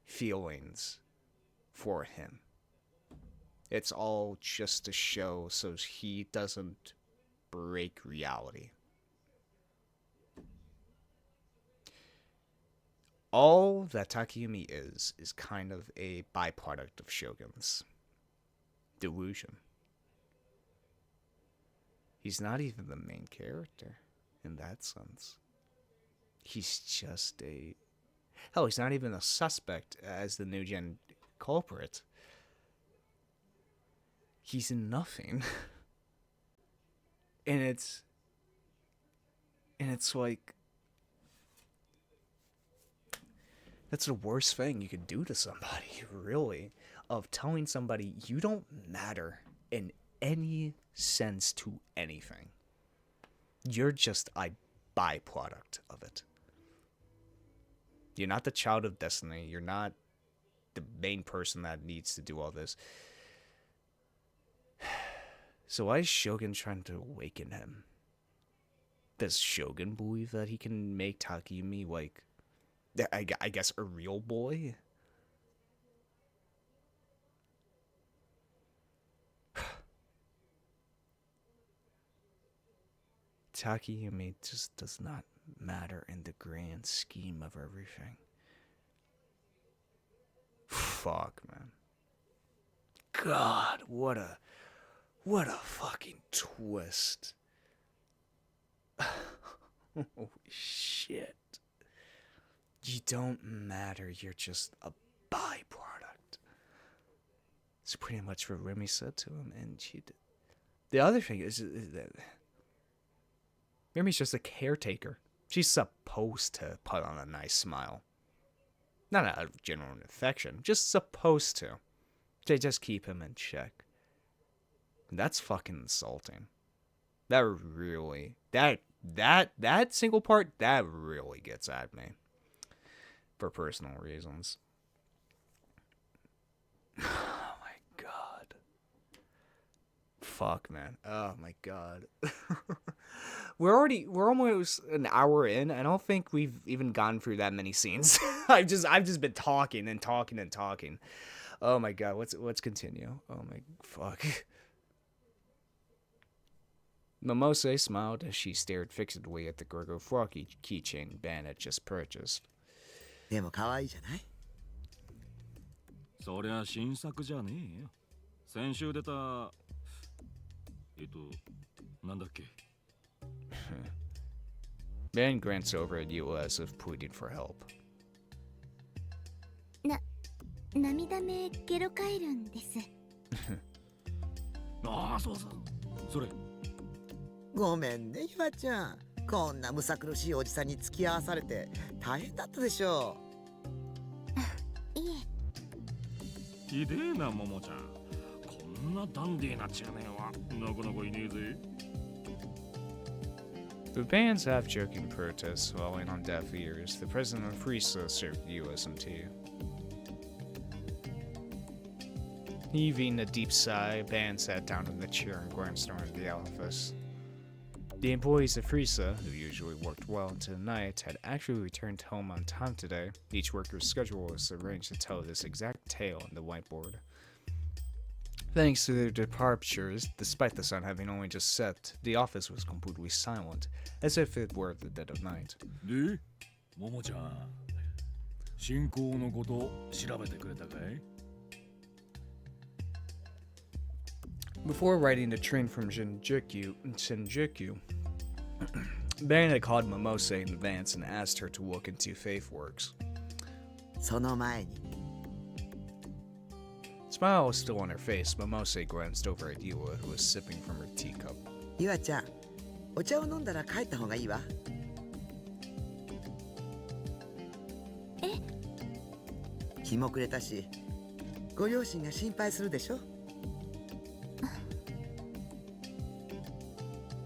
feelings for him. It's all just a show so he doesn't break reality. All that Takayumi is kind of a byproduct of Shogun's delusion. He's not even the main character in that sense. He's just a... Hell, he's not even a suspect as the new gen culprit. He's nothing. And it's like... That's the worst thing you could do to somebody, really. Of telling somebody you don't matter in any sense to anything. You're just a byproduct of it. You're not the child of destiny. You're not the main person that needs to do all this. So why is Shogun trying to awaken him? Does Shogun believe that he can make Takumi, like, I guess, a real boy? Takumi just does not matter in the grand scheme of everything. Fuck, man. God, what a fucking twist. Holy shit. You don't matter, you're just a byproduct. It's pretty much what Remy said to him, and she did. The other thing is that Remy's just a caretaker. She's supposed to put on a nice smile. Not out of genuine affection, just supposed to. To just keep him in check. That's fucking insulting. That really, that single part, that really gets at me. For personal reasons. Oh my god. Fuck, man. Oh my god. We're almost an hour in. I don't think we've even gone through that many scenes. I've just been talking and talking and talking. Oh my god, let's continue. Oh my fuck. Momose smiled as she stared fixedly at the Gorgo Froggy keychain Ben had just purchased. でも可愛いじゃない？そりゃ新作じゃねえよ。先週出たなんだっけ。Ben glanced over at you as if pleading for help. 涙目ゲロカエルンです。ああ、そうそう。それ。ごめんね、ゆあちゃん。こんなむさ苦しいおじさんに付き合わされて大変だったでしょう。いえ。ひでえな、ももちゃん。こんなダンディーな中年はなかなかいねえぜ。With Ban's half-joking protests falling on deaf ears, the president of Friesa served you some tea. Heaving a deep sigh, Ban sat down in the chair and glanced around the office. The employees of Friesa, who usually worked well into the night, had actually returned home on time today. Each worker's schedule was arranged to tell this exact tale on the whiteboard. Thanks to their departures, despite the sun having only just set, the office was completely silent, as if it were the dead of night. で、ももちゃん、進行のこと調べてくれたかい? Before riding the train from Shinjuku, Ban had called Momose in advance and asked her to look into Faithworks. その前に Smile was still on her face. Momose glanced over at Yua, who was sipping from her teacup. ゆあちゃん、お茶を飲んだら帰った方がいいわ。え？日も暮れたし、ご両親が心配するでしょ。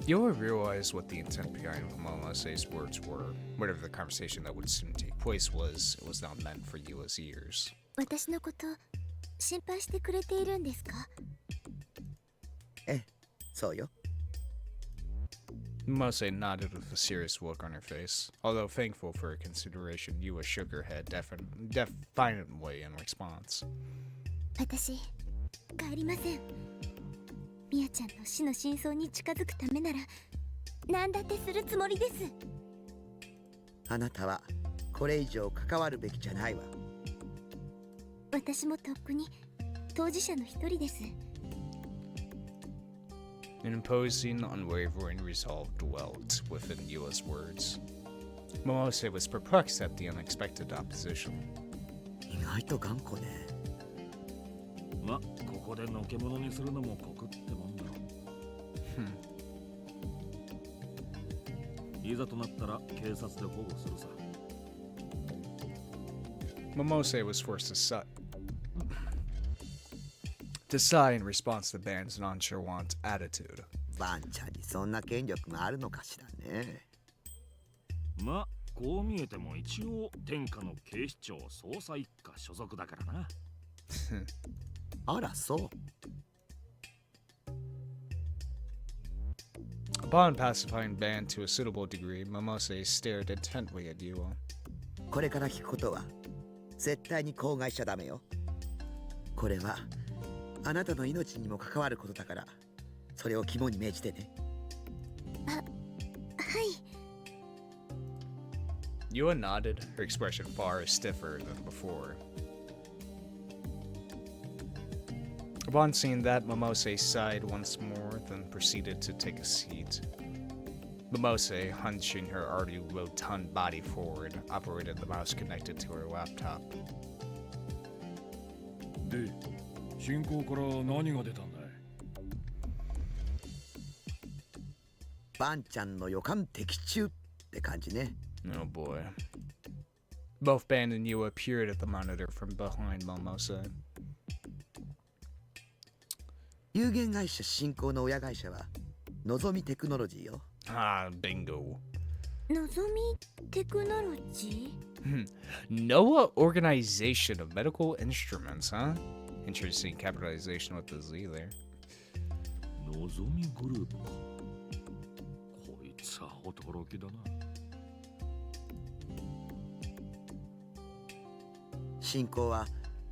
Yua realized what the intent behind Momose's words were. Whatever the conversation that would soon take place was, it was not meant for Yua's ears. 私のこと心配してくれているんですか？ええ、そうよ。Momose nodded with a serious look on her face. Although thankful for her consideration, Yua shook her head defiantly in response. 私、帰りません。ミヤちゃんの死の真相に近づくためなら何だってするつもりです。あなたはこれ以上関わるべきじゃないわ。私もとっくに当事者の一人です。An imposing, unwavering resolve dwelt within Yua's words. Momose was perplexed at the unexpected opposition. 意外と頑固ね。ま、ここでのけ者にするのも酷ってもんだろ。いざとなったら警察で保護するさ。Momose was forced to sigh in response to the band's nonchalant attitude. バンちゃんにそんな権力があるのかしらね。ま、こう見えても一応天下の警視庁捜査一課所属だからな。あら、そう。Upon pacifying Ban to a suitable degree, Momose stared intently at Yua. これから聞くことは絶対に口外しちゃダメよ。これはあなたの命にも関わることだから、それを肝に銘じてね。はい。Yua nodded, her expression far stiffer than before. Upon seeing that, Momose sighed once more, then proceeded to take a seat. Momose, hunching her already rotund body forward, operated the mouse connected to her laptop. で、進行から何が出たんだい？バンちゃんの予感的中って感じね。Oh boy. Both Ban and Yua peered at the monitor from behind Momose. 有限会社新興の親会社はのぞみテクノロジーよ。Ah, bingo. のぞみテクノロジー NOAA Organization of Medical Instruments, huh? Interesting capitalization with the Z there. のぞみグループか。こいつは驚きだな。新興は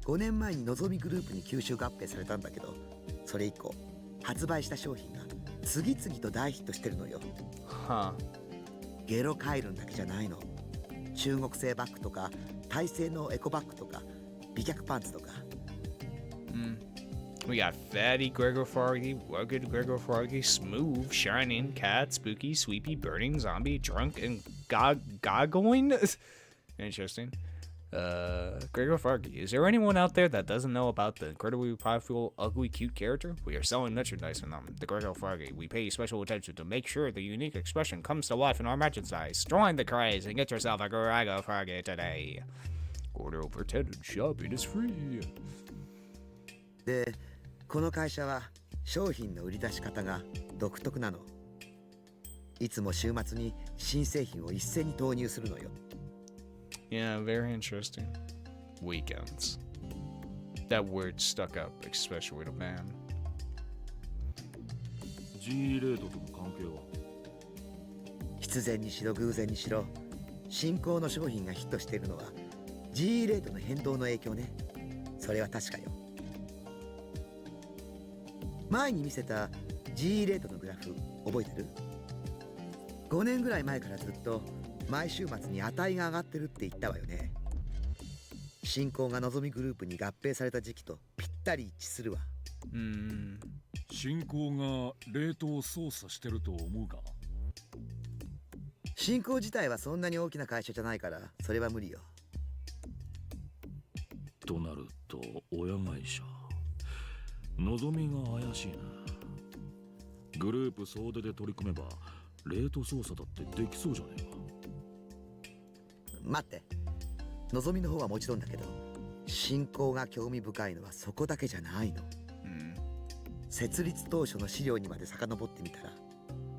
5年前にのぞみグループに吸収合併されたんだけど、それ以降発売した商品が次々と大ヒットしてるのよ。Huh. ゲロカイルンだけじゃないの。中国製バッグとかタイ製のエコバッグとか美脚パンツとか。We got fatty Gregor Foggy, rugged Gregor Foggy, smooth, shining, cat, spooky, sweepy, burning, zombie, drunk, and goggling? Interesting. Gregor Foggy, is there anyone out there that doesn't know about the incredibly powerful, ugly, cute character? We are selling merchandise from them, the Gregor Foggy. We pay special attention to make sure the unique expression comes to life in our merchandise. Join the craze and get yourself a Gregor Foggy today. Order over 10 and shopping is free. で、この会社は商品の売り出し方が独特なの。いつも週末に新製品を一斉に投入するのよ。Yeah, very interesting. Weekends. That word stuck up, especially to man. G レートとの関係は？必然にしろ偶然にしろ、新興の商品がヒットしているのは G レートの変動の影響ね。それは確かよ。前に見せた G レートのグラフ覚えてる？ 5 年ぐらい前からずっと毎週末に値が上がってるって言ったわよね。新興がのぞみグループに合併された時期とぴったり一致するわ。新興がレートを操作してると思うか？新興自体はそんなに大きな会社じゃないからそれは無理よ。となると親会社のぞみが怪しいな。グループ総出で取り組めばレート操作だってできそうじゃねえか。待って、のぞみの方はもちろんだけど、新興が興味深いのはそこだけじゃないの。設立当初の資料にまで遡ってみたら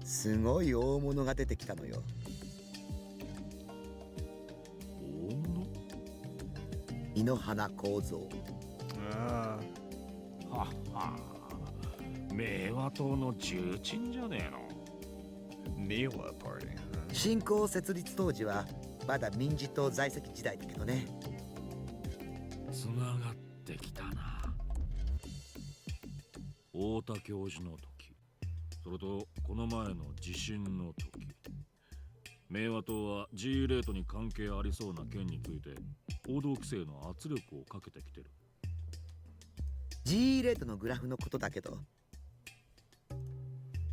すごい大物が出てきたのよ。大物？井ノ原幸三。はは、明和党の重鎮じゃねえの。Miwa party. 新興設立当時はまだ民自党在籍時代だけどね。つながってきたな。太田教授の時、それとこの前の地震の時、明和党は G レートに関係ありそうな件について報道規制の圧力をかけてきてる。 G レートのグラフのことだけど、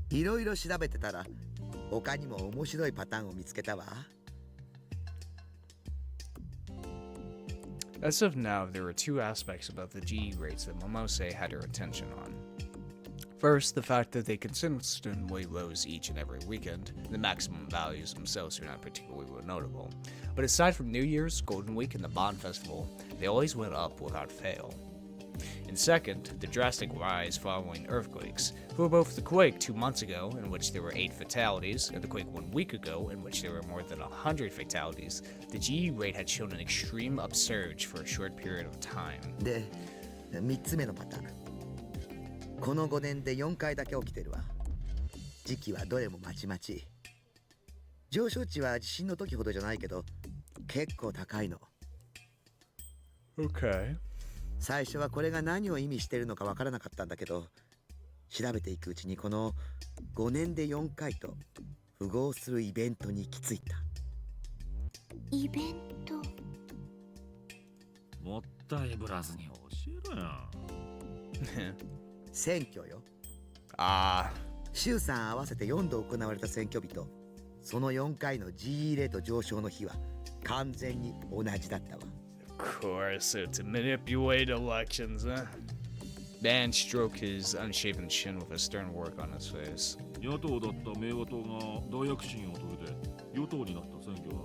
いろいろ調べてたら他にも面白いパターンを見つけたわ。 As of now, there were two aspects about the GE rates that Momose had her attention on. First, the fact that they consistently rose each and every weekend. The maximum values themselves are not particularly notable. But aside from New Year's, Golden Week, and the Bond Festival, they always went up without fail. And second, the drastic rise following earthquakes. For both the quake 2 months ago, in which there were 8 fatalities, and the quake 1 week ago, in which there were more than 100 fatalities, the GE rate had shown an extreme upsurge for a short period of time. で、3つ目のパターン。この5年で4回だけ起きてるわ。時期はどれもまちまち。上昇値は地震の時ほどじゃないけど、結構高いの。Okay. 最初はこれが何を意味してるのかわからなかったんだけど、調べていくうちにこの5年で4回と符合するイベントに行き着いた。イベント。もったいぶらずに教えろよ。選挙よ。Ah. 週3合わせて4度行われた選挙日と、その4回の GE レート上昇の日は完全に同じだったわ。Of course, so to manipulate elections, huh? Dan stroked his unshaven chin with a stern work on his face. 野党だった明和党が大躍進を遂げて与党になった選挙は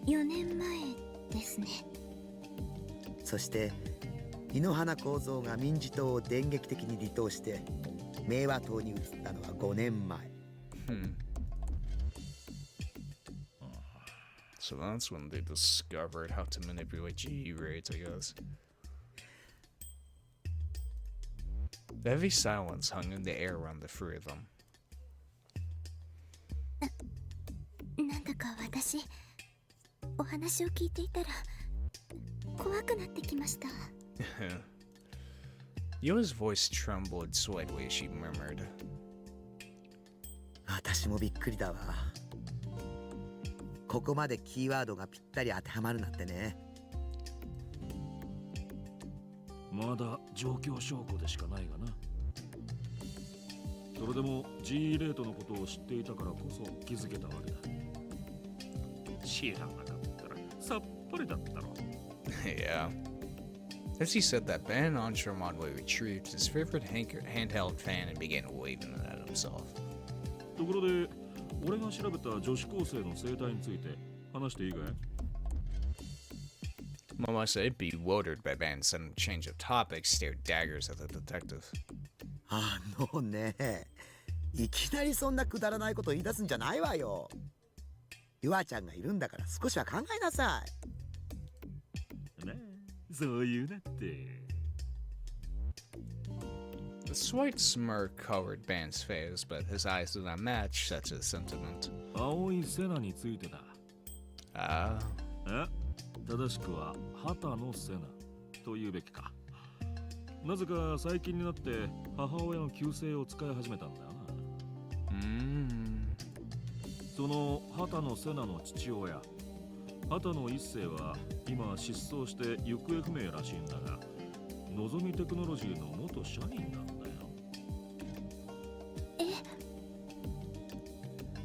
4年前ですね。そして井ノ原幸三が民自党を電撃的に離党して明和党に移ったのは5年前。So that's when they discovered how to manipulate GE rates, I guess. The heavy silence hung in the air around the three of them. なんだか私、お話を聞いていたら怖くなってきました。Yoa's voice trembled slightly as she murmured. 私もびっくりだわ。ここまでキーワードがぴったり当てはまるなんてね。まだ状況証拠でしかないがな。それでも G レートのことを知っていたからこそ気づけたわけだ。知らなかったらさっぱりだったろ。Yeah. As he said that, Ben Armstrong oddly retrieved his favorite handheld fan and began waving it at himself. ところで、俺が調べた女子高生の生態について話していいかい？ Momose, bewildered by Ben's sudden change of topic, stared daggers at the detective. ね、いきなりそんなくだらないこと言い出すんじゃないわよ。ゆあちゃんがいるんだから少しは考えなさい。ね、そういうなって。A slight smirk colored Ben's face, but his eyes did not match such a sentiment. 青いセナについてだ。Ah. 正しくは畑野セナと言うべきか。なぜか最近になって母親の旧姓を使い始めたんだよな。その畑野セナの父親、畑野一世は今失踪して行方不明らしいんだが、のぞみテクノロジーの元社員なんだよ。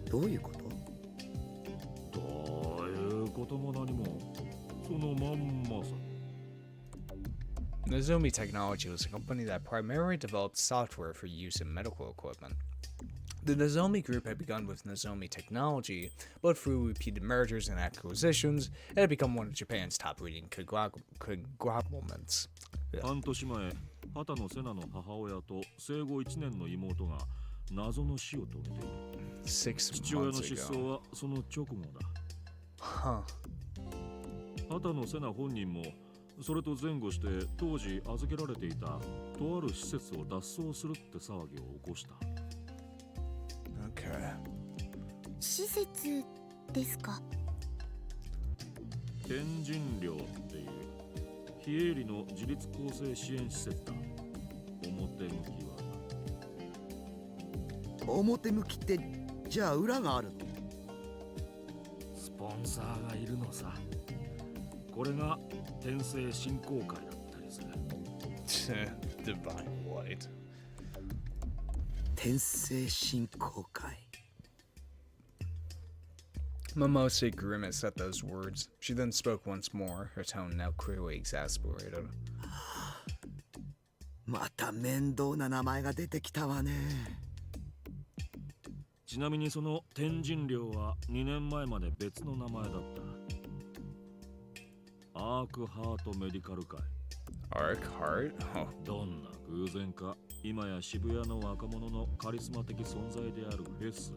どういうこと？どういうことも何も、そのまんまさ。Nozomi Technology was a company that primarily developed software for use in medical equipment. The Nozomi Group had begun with Nozomi Technology, but through repeated mergers and acquisitions, it had become one of Japan's top-leading conglomerates. 半年前、畑野セナの母親と生後1年の妹が謎の死を遂げている。父親の失踪はその直後だ。畑野セナ本人もそれと前後して当時預けられていたとある施設を脱走するって騒ぎを起こした。Okay. 施設ですか？天神寮っていう非営利の自立更生支援施設だ。表向きは。表向きってじゃあ裏があるの？スポンサーがいるのさ。これが天聖振興会だったりする。Divine Light. 転生進行会。 Momose grimaced at those words. She then spoke once more, her tone now clearly exasperated. また面倒な名前が出てきたわね。ちなみにその天神寮は2年前まで別の名前だった。アークハートメディカル会。 Arc Heart? Oh. どんな偶然か今や渋谷の若者のカリスマ的存在であるフェス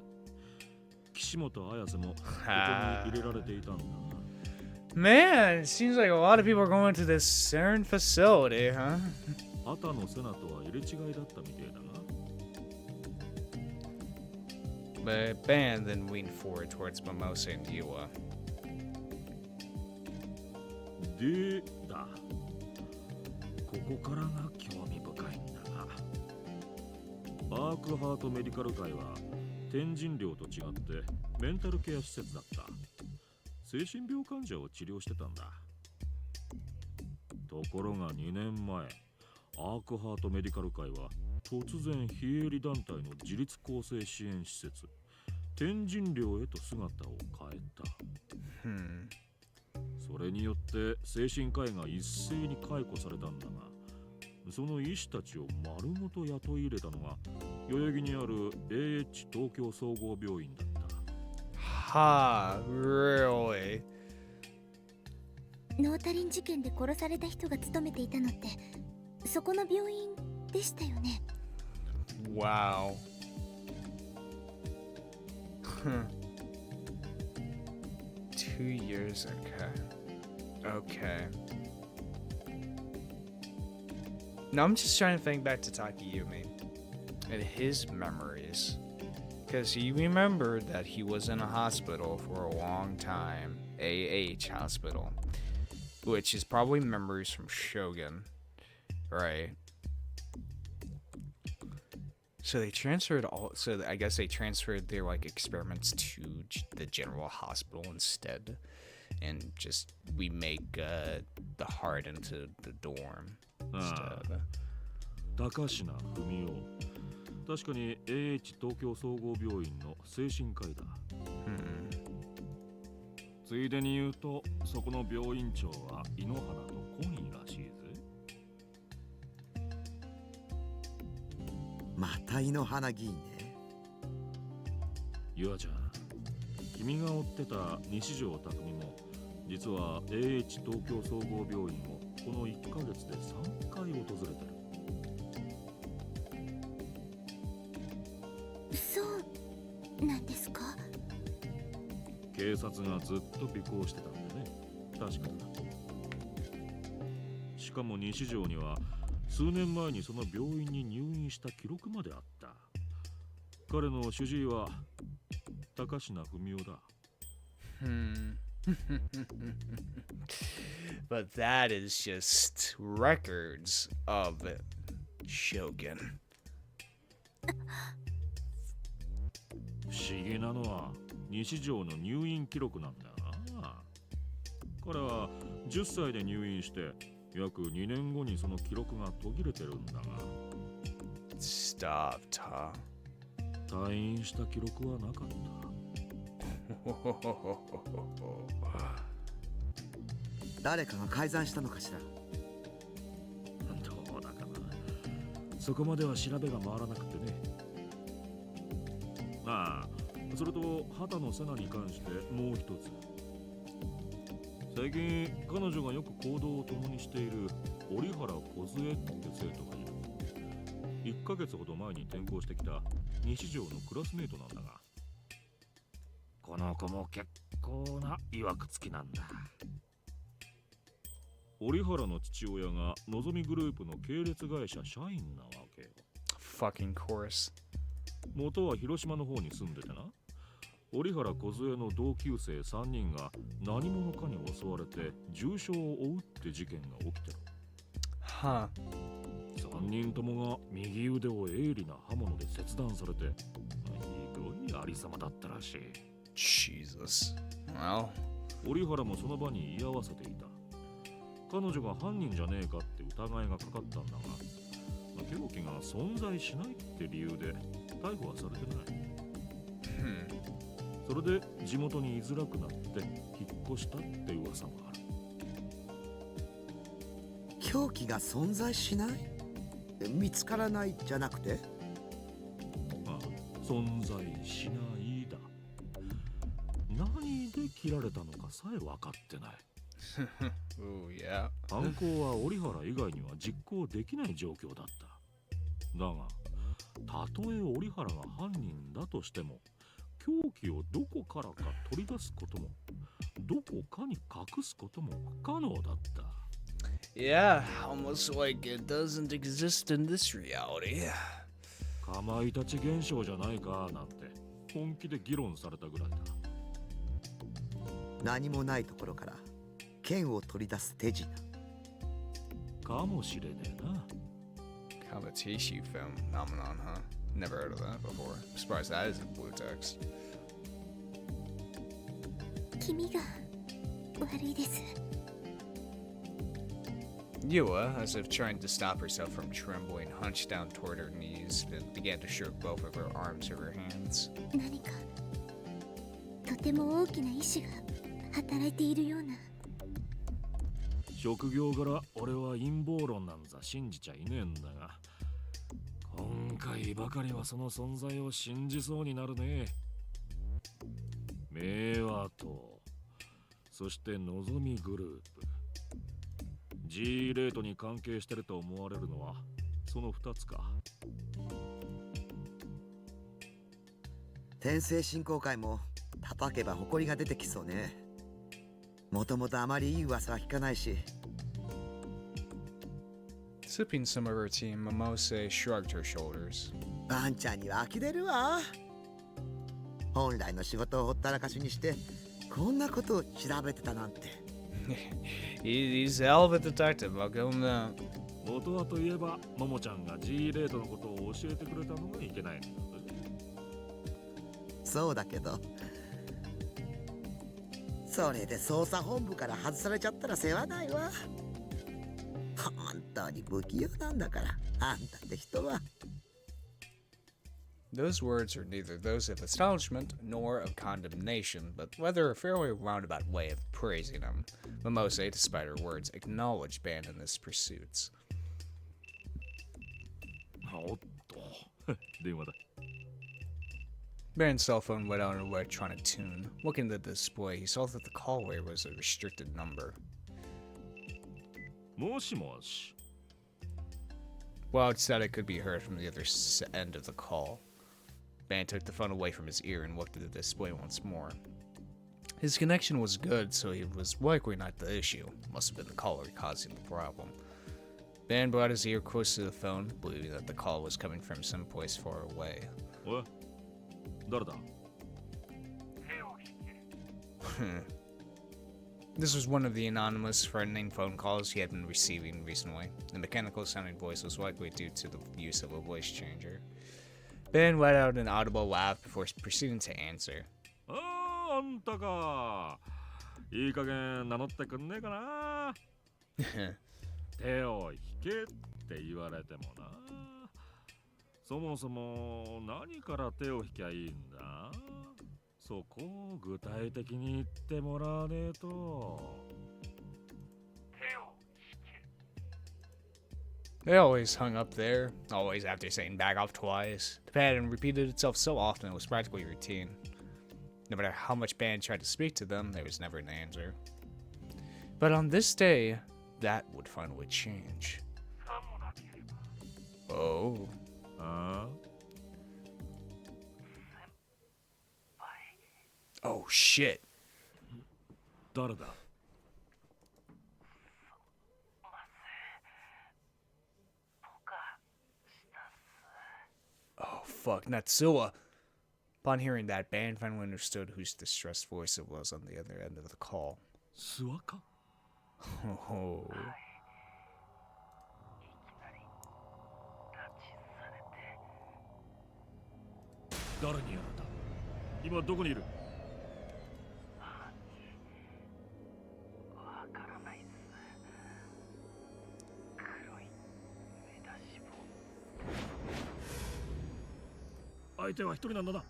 岸本綾瀬もここに入れられていたんだ。 Man, it seems like a lot of people are going to this CERN facility, huh? 畑野瀬名とは入れ違いだったみてえだな。 The band then leaned forward towards Momose and Yua. でだ。ここからが興味深いんだが、アークハートメディカル会は天神寮と違ってメンタルケア施設だった。精神病患者を治療してたんだ。ところが2年前、アークハートメディカル会は突然非営利団体の自立更生支援施設天神寮へと姿を変えた。それによって精神科医が一斉に解雇されたんだが、その医師たちを丸ごと雇い入れたのが代々木にある AH 東京総合病院だった。 Ha, really? ノータリン事件で殺された人が勤めていたのってそこの病院でしたよね。 Wow. Huh. 2 years, okay. Now I'm just trying to think back to Takayumi and his memories. Because he remembered that he was in a hospital for a long time, AH hospital, which is probably memories from Shogun, right? So they transferred I guess they transferred their like experiments to the general hospital instead, and just remake the heart into the dorm instead. 高階文夫、確かに AH 東京総合病院の精神科医だ。ついでに言うと、そこの病院長は井ノ原と懇意らしいぜ。また井ノ原議員ね。ゆあちゃん、君が追ってた西条匠も実は AH 東京総合病院をこの1ヶ月で3回訪れてる。そうなんですか。警察がずっと尾行してたんでね。確かだ。しかも西条には数年前にその病院に入院した記録まであった。彼の主治医は高階文夫だ。But that is just records of Shogun. 不思議なのは西条の入院記録なんだな。彼は10歳で入院して約2年後にその記録が途切れてるんだが。 Stopped, huh? 退院した記録はなかった。誰かが改ざんしたのかしら。どうだかな。そこまでは調べが回らなくてね。ああ、それと畑野瀬名に関してもう一つ。最近彼女がよく行動を共にしている折原梢って生徒がいる。1ヶ月ほど前に転校してきた西条のクラスメートなんだが、この子も結構な曰くつきなんだ。折原の父親がのぞみグループの系列会社社員なわけよ。 Fucking course. 元は広島の方に住んでてな。折原梢の同級生3人が何者かに襲われて重傷を負うって事件が起きてる。Huh. 3人ともが右腕を鋭利な刃物で切断されて、ひどいありさまだったらしい。 Jesus. Well. 折原もその場に居合わせていた。彼女が犯人じゃねえかって疑いがかかったんだが、凶器が存在しないって理由で逮捕はされてない。それで地元に居づらくなって引っ越したって噂もある。凶器が存在しない？見つからないじゃなくて？ああ、存在しないだ。何で切られたのかさえ分かってない。Ooh, yeah. 犯行は折原以外には実行できない状況だった。だが、たとえ折原が犯人だとしても、凶器をどこからか取り出すことも、どこかに隠すことも不可能だった。Yeah, almost like it doesn't exist in this reality. かまいたち現象じゃないかなんて本気で議論されたぐらいだ。何もないところから剣を取り出す手品かもしれねえな。Kamateishi phenomenon, huh? Never heard of that before. I'm surprised that isn't blue text. 君が悪いです。 Yua, as if trying to stop herself from trembling, hunched down toward her knees and began to stroke both of her arms with her hands. 何かとても大きな意志が働いているような。職業柄俺は陰謀論なんざ信じちゃいねえんだが、今回ばかりはその存在を信じそうになるね。明和とそしてのぞみグループ、 G レートに関係してると思われるのはその2つか。天聖振興会も叩けば埃が出てきそうね。もともとあまりいい噂は聞かないし。Sipping some of her tea, Momose shrugged her shoulders. あんちゃんには呆れるわ。本来の仕事をほったらかしにしてこんなことを調べてたなんて。He's a hell of a detective, I'll give him that. 元はといえばももちゃんが G レートのことを教えてくれたのがいけないんだ。そうだけど、それで捜査本部から外されちゃったら世話ないわ。本当に不器用なんだからあんたって人は。Those words are neither those of astonishment nor of condemnation, but rather a fairly roundabout way of praising him. Momose, despite her words, acknowledged Ban in his pursuits. おっと電話だ。Ban's cell phone went on an electronic tune. Looking at the display, he saw that the caller was a restricted number. もしもし。 Well, it said it could be heard from the other end of the call. Ban took the phone away from his ear and looked at the display once more. His connection was good, so he was likely not the issue. Must have been the caller causing the problem. Ban brought his ear close to the phone, believing that the call was coming from someplace far away. おい、誰だ。 This was one of the anonymous, threatening phone calls he had been receiving recently. The mechanical-sounding voice was likely due to the use of a voice changer. Ben let out an audible laugh before proceeding to answer. あんたか。いい加減名乗ってくんねえかな。手を引けって言われてもな。そもそも何から手を引きゃいいんだ。そこを具体的に言ってもらわねえと。 They always hung up there, always after saying back off twice. The pattern repeated itself so often it was practically routine. No matter how much Ban tried to speak to them, there was never an answer. But on this day, that would finally change. Oh. ああ Oh shit. 誰だ。 Oh fuck, Natsuwa. Upon hearing that, Ban finally understood whose distressed voice it was on the other end of the call. 諏訪か。 Oh. 誰にやられた。今どこにいる。 あ相手は一人なんだな。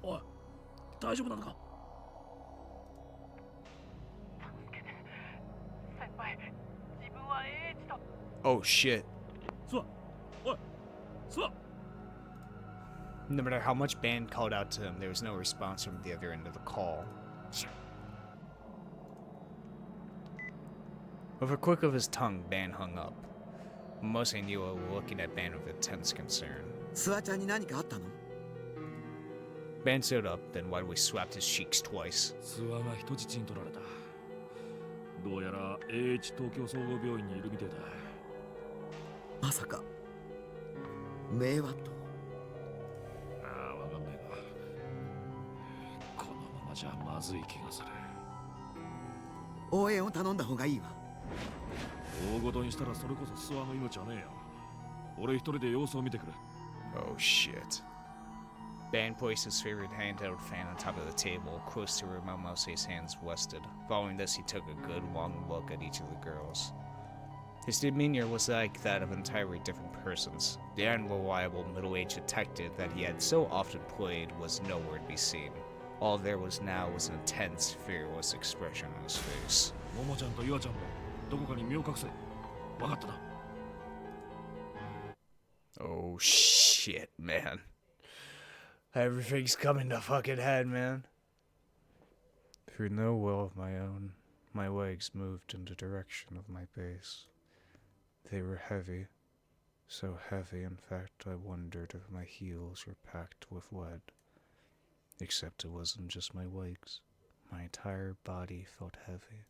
おい、大丈夫なのか。先輩、自分は英二と。 Oh shit. 座。おい、座。 No matter how much Ban called out to him, there was no response from the other end of the call. With a click of his tongue, Ban hung up. Mostly knew looking at Ban with intense concern. スワちゃんに何かあったの？ Ban stood up, then widely swapped his cheeks twice. 諏訪が人質に取られた。どうやら AH 東京総合病院にいるみてえだ。まさか名和と。ああ、わかんないが。このままじゃまずい気がする。応援を頼んだ方がいいわ。大ごとにしたらそれこそ諏訪の命はねえよ。俺一人で様子を見てくる。 Oh shit. Ban placed his favorite handheld fan on top of the table, close to where Momose's hands rested. Following this, he took a good long look at each of the girls. His demeanor was like that of entirely different persons. The unreliable middle-aged detective that he had so often played was nowhere to be seen. All there was now was an intense, fearless expression on his face. ももちゃんと岩ちゃんもどこかに身を隠せ。わかったな。 Oh shit, man. Everything's coming to fucking head, man. Through no will of my own, my legs moved in the direction of my base. They were heavy, so heavy in fact I wondered if my heels were packed with lead. Except it wasn't just my legs. My entire body felt heavy.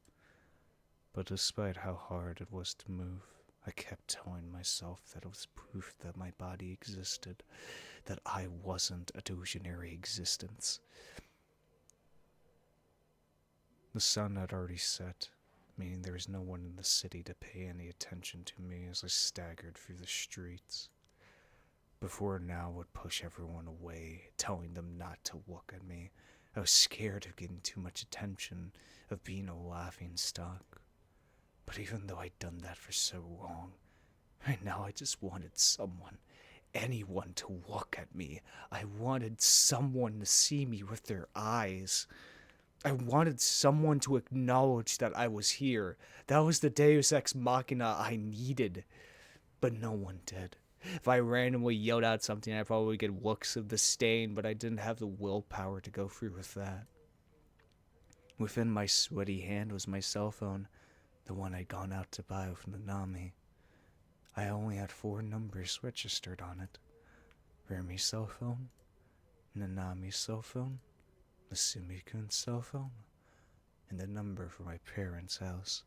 But despite how hard it was to move, I kept telling myself that it was proof that my body existed, that I wasn't a delusionary existence. The sun had already set, meaning there was no one in the city to pay any attention to me as I staggered through the streets. Before now would push everyone away, telling them not to look at me. I was scared of getting too much attention, of being a laughing stock. But even though I'd done that for so long, right now I just wanted someone, anyone to look at me. I wanted someone to see me with their eyes. I wanted someone to acknowledge that I was here. That was the Deus Ex Machina I needed. But no one did. If I randomly yelled out something, I'd probably get looks of disdain, but I didn't have the willpower to go through with that. Within my sweaty hand was my cell phone, the one I'd gone out to buy with Nanami. I only had 4 numbers registered on it. Remi's cell phone, Nanami's cell phone, Masumi-kun's cell phone, and the number for my parents' house.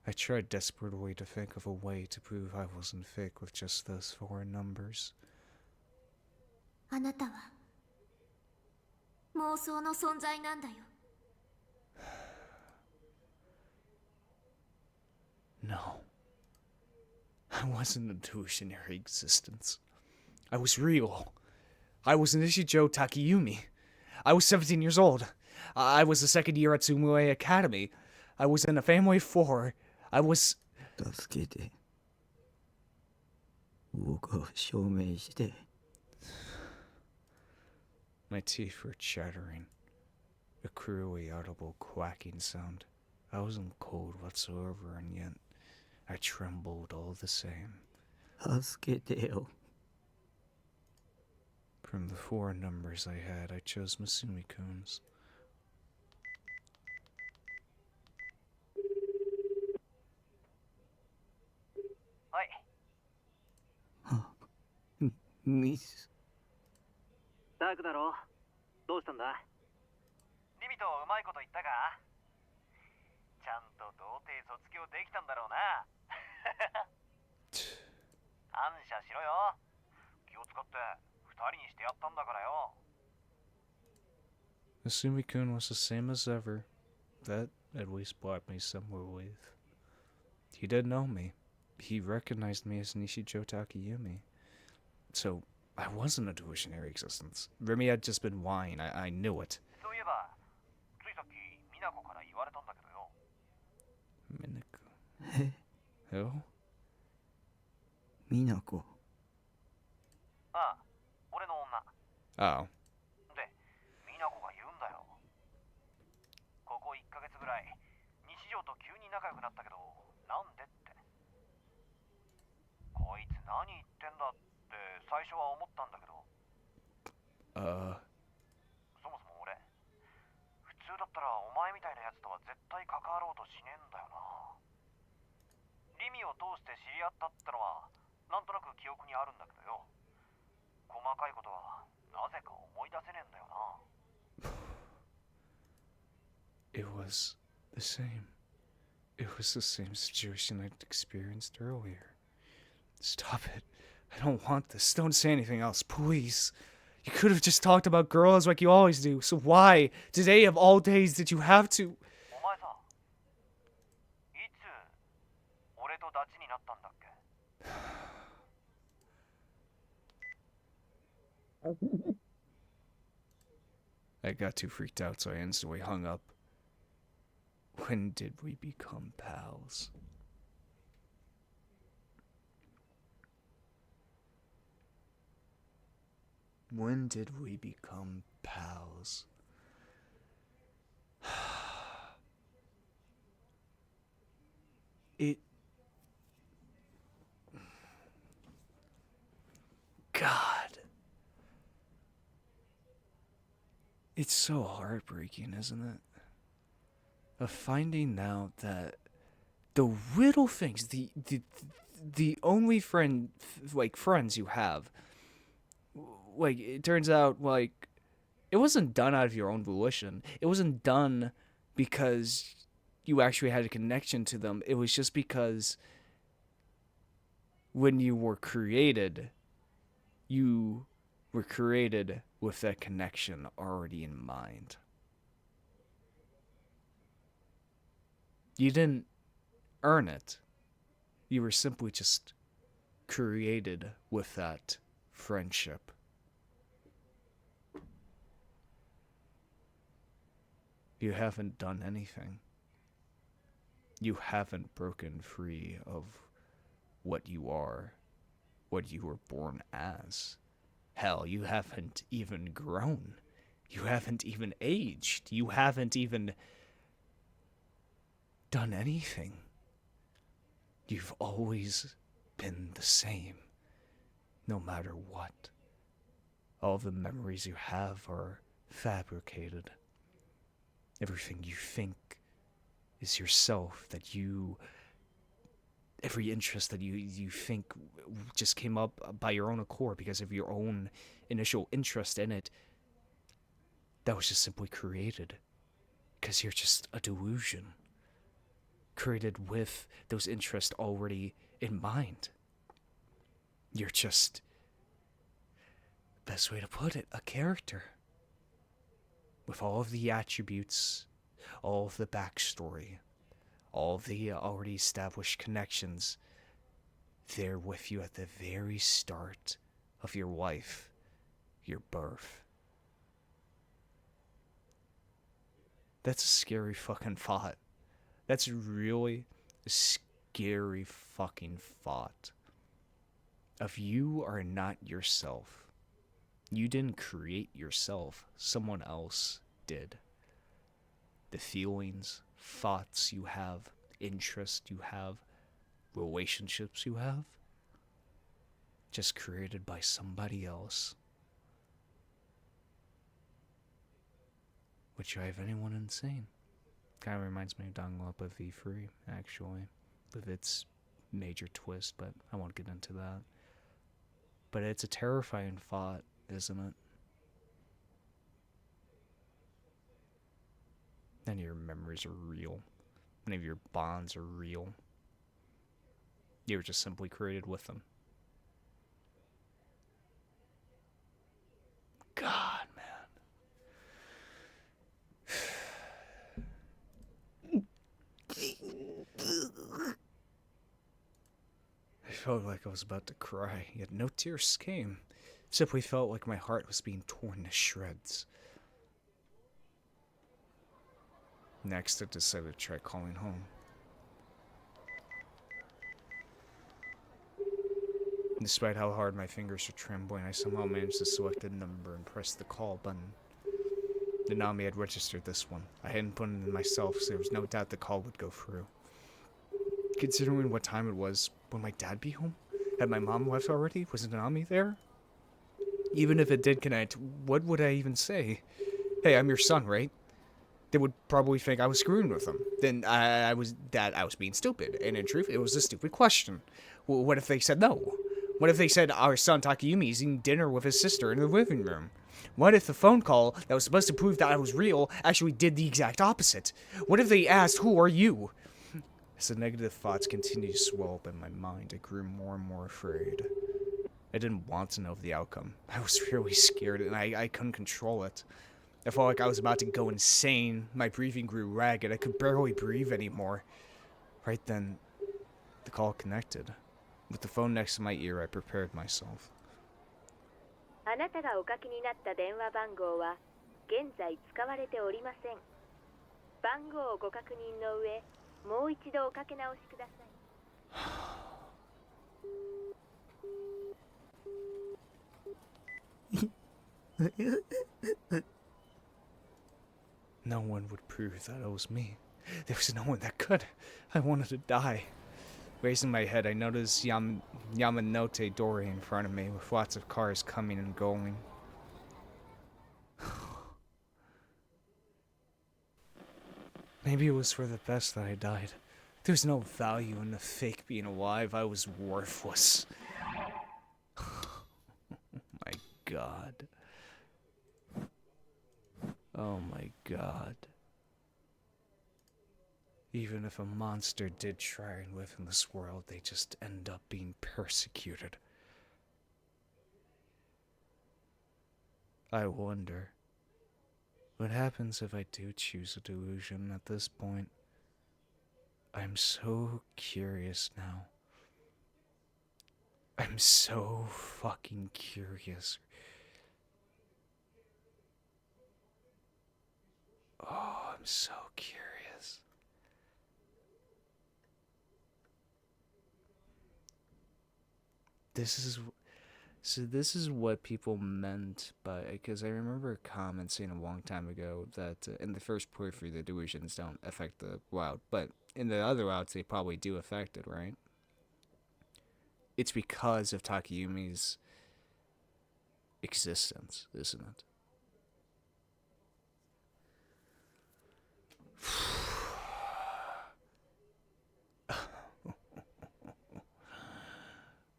I tried desperately to think of a way to prove I wasn't fake with just those 4 numbers. あなたは妄想の存在なんだよ。 No. I wasn't a delusionary existence. I was real. I was Nishijou Takayumi. I was 17 years old. I was the second year at Sumue Academy. I was in a family of 4. I was... 助けて。僕を証明して。My teeth were chattering. A cruelly audible quacking sound. I wasn't cold whatsoever, and yet I trembled all the same. 助けてよ。 From the 4 numbers I had, I chose Masumi-kun's. はい。ミス。ダークだろ。どうしたんだ。リミとうまいこと言ったか。ちゃんと童貞卒業できたんだろうな。感謝しろよ。気を使って2人にしてやったんだからよ。 Masumi-kun was the same as ever. That at least brought me some relief. He did know me. He recognized me as Nishijou Takayumi. So, I wasn't a delusionary existence. Remy had just been lying. I knew it. そういえば、ついさっき美奈子から言われたんだけどよ。Minako. Who? 美奈子。ああ、俺の女。 Oh. で、美奈子が言うんだよ。ここ1ヶ月ぐらい、日常と急に仲良くなったけど、なんでって。こいつ何言ってんだって最初は思ったんだけど、そもそも俺、普通だったらお前みたいなやつとは絶対関わろうとしねえんだよな。リミを通して知り合ったってのは、なんとなく記憶にあるんだけどよ。細かいことはなぜか思い出せねえんだよな。It was the same. It was the same situation I'd experienced earlier. Stop it. I don't want this. Don't say anything else, please. You could have just talked about girls like you always do. So why, today of all days, did you have to? お前さ、いつ俺とダチになったんだっけ？ I got too freaked out, so I instantly hung up. When did we become pals? When did we become pals? It... God. It's so heartbreaking, isn't it? Of finding out that the little things, the only friends you have, like, it turns out, like, it wasn't done out of your own volition. It wasn't done because you actually had a connection to them. It was just because when you were created, you were created with that connection already in mind. You didn't earn it. You were simply just created with that friendship. You haven't done anything. You haven't broken free of what you are, what you were born as. Hell, you haven't even grown. You haven't even aged. You haven't even done anything. You've always been the same, no matter what. All the memories you have are fabricated. Everything you think is yourself, that you... Every interest that you think just came up by your own accord because of your own initial interest in it. That was just simply created. Because you're just a delusion. Created with those interests already in mind. You're just... Best way to put it, a character. With all of the attributes, all of the backstory, all of the already established connections, they're with you at the very start of your life, your birth. That's a scary fucking thought. That's really a scary fucking thought. Of you are not yourself. You didn't create yourself. Someone else did. The feelings, thoughts you have, interests you have, relationships you have, just created by somebody else. Would drive anyone insane. Kind of reminds me of Danganronpa V3, actually, with its major twist, but I won't get into that. But it's a terrifying thought, isn't it? None of your memories are real. None of your bonds are real. You were just simply created with them. God, man. I felt like I was about to cry, yet no tears came. Simply felt like my heart was being torn to shreds. Next, I decided to try calling home. Despite how hard my fingers were trembling, I somehow managed to select a number and press the call button. Nanami had registered this one. I hadn't put it in myself, so there was no doubt the call would go through. Considering what time it was, would my dad be home? Had my mom left already? Was Nanami there? Even if it did connect, what would I even say? Hey, I'm your son, right? They would probably think I was screwing with them. Then I was being stupid. And in truth, it was a stupid question. What if they said no? What if they said our son Takumi is eating dinner with his sister in the living room? What if the phone call that was supposed to prove that I was real actually did the exact opposite? What if they asked, who are you? As the negative thoughts continued to swell up in my mind, I grew more and more afraid. I didn't want to know the outcome. I was really scared, and I couldn't control it. I felt like I was about to go insane. My breathing grew ragged. I could barely breathe anymore. Right then, the call connected. With the phone next to my ear, I prepared myself. あなたがおかけになった電話番号は現在使われておりません。番号をご確認の上、もう一度おかけ直しください。No one would prove that it was me. There was no one that could. I wanted to die. Raising my head, I noticed Yamanote Dori in front of me, with lots of cars coming and going. Maybe it was for the best that I died. There was no value in the fake being alive. I was worthless. My God. Oh my God. Even if a monster did try and live in this world, they just end up being persecuted. I wonder, what happens if I do choose a delusion at this point? I'm so curious now. I'm so fucking curious. Oh, I'm so curious. This is what people meant by, because I remember a comment saying a long time ago that in the first playthrough the delusions don't affect the wild, but in the other wilds they probably do affect it, right? It's because of Takumi's existence, isn't it?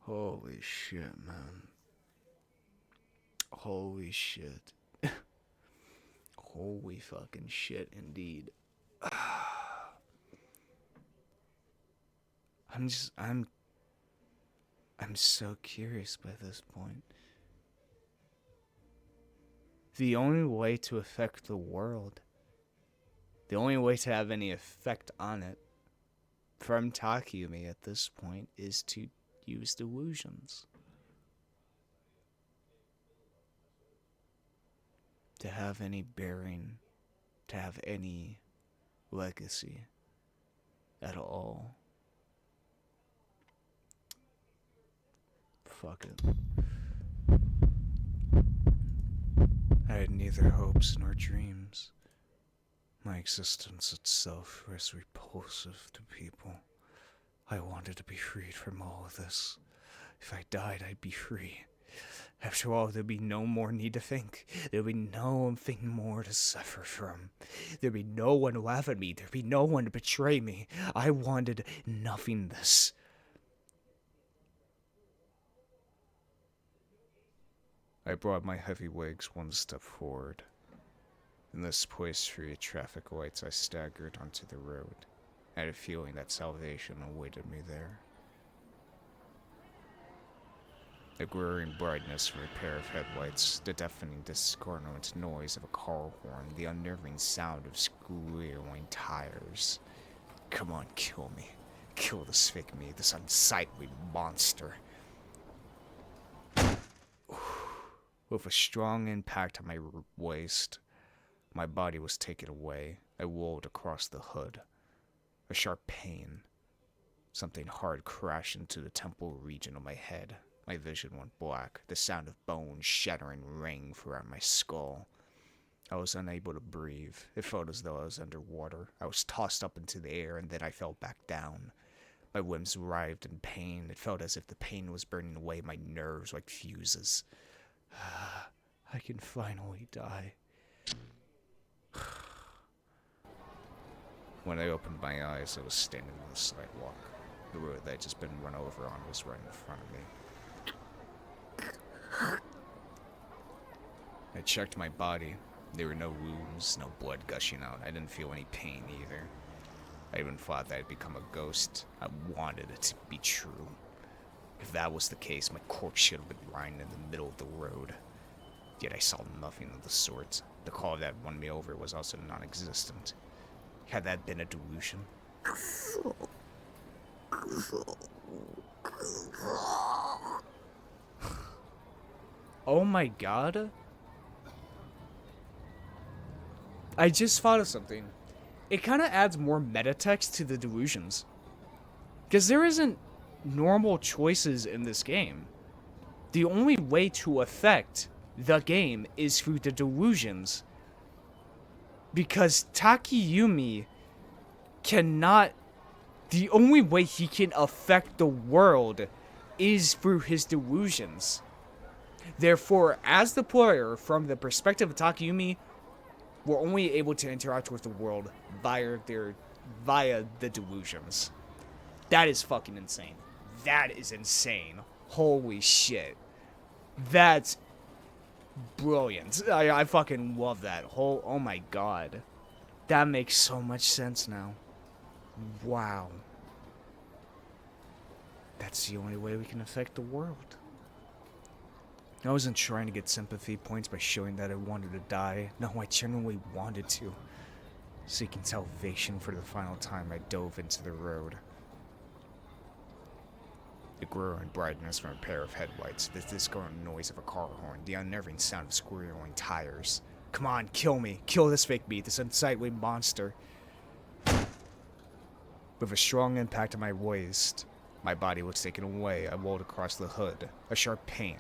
Holy shit, man. Holy shit. Holy fucking shit, indeed. I'm so curious by this point. The only way to affect the world, the only way to have any effect on it from Takumi at this point is to use delusions. To have any bearing, to have any legacy at all. Fuck it. I had neither hopes nor dreams. My existence itself was repulsive to people. I wanted to be freed from all of this. If I died, I'd be free. After all, there'd be no more need to think. There'd be nothing more to suffer from. There'd be no one to laugh at me. There'd be no one to betray me. I wanted nothingness. I brought my heavy legs one step forward. In this place free of traffic lights, I staggered onto the road. I had a feeling that salvation awaited me there. The glaring brightness from a pair of headlights, the deafening discordant noise of a car horn, the unnerving sound of squealing tires. Come on, kill me. Kill this fake me, this unsightly monster. With a strong impact on my waist, my body was taken away. I rolled across the hood. A sharp pain. Something hard crashed into the temple region of my head. My vision went black. The sound of bones shattering rang throughout my skull. I was unable to breathe. It felt as though I was underwater. I was tossed up into the air, and then I fell back down. My limbs writhed in pain. It felt as if the pain was burning away my nerves like fuses. I can finally die. When I opened my eyes, I was standing on the sidewalk. The road that I'd just been run over on was right in front of me. I checked my body. There were no wounds, no blood gushing out. I didn't feel any pain either. I even thought that I'd become a ghost. I wanted it to be true. If that was the case, my corpse should have been lying in the middle of the road. Yet I saw nothing of the sort. The call that won me over was also non-existent. Had that been a delusion? Oh my god. I just thought of something. It kind of adds more meta text to the delusions. Because there isn't normal choices in this game. The only way to affect the game is through the delusions. Because Takumi cannot... The only way he can affect the world is through his delusions. Therefore, as the player, from the perspective of Takumi, we're only able to interact with the world via the delusions. That is fucking insane. That is insane. Holy shit. That's brilliant. I fucking love that. Oh my god. That makes so much sense now. Wow. That's the only way we can affect the world. I wasn't trying to get sympathy points by showing that I wanted to die. No, I genuinely wanted to. Seeking salvation for the final time, I dove into the road. The growing brightness from a pair of headlights, the discordant noise of a car horn, the unnerving sound of squealing tires. Come on, kill me. Kill this fake beat, this unsightly monster. With a strong impact on my waist, my body was taken away. I rolled across the hood. A sharp pain.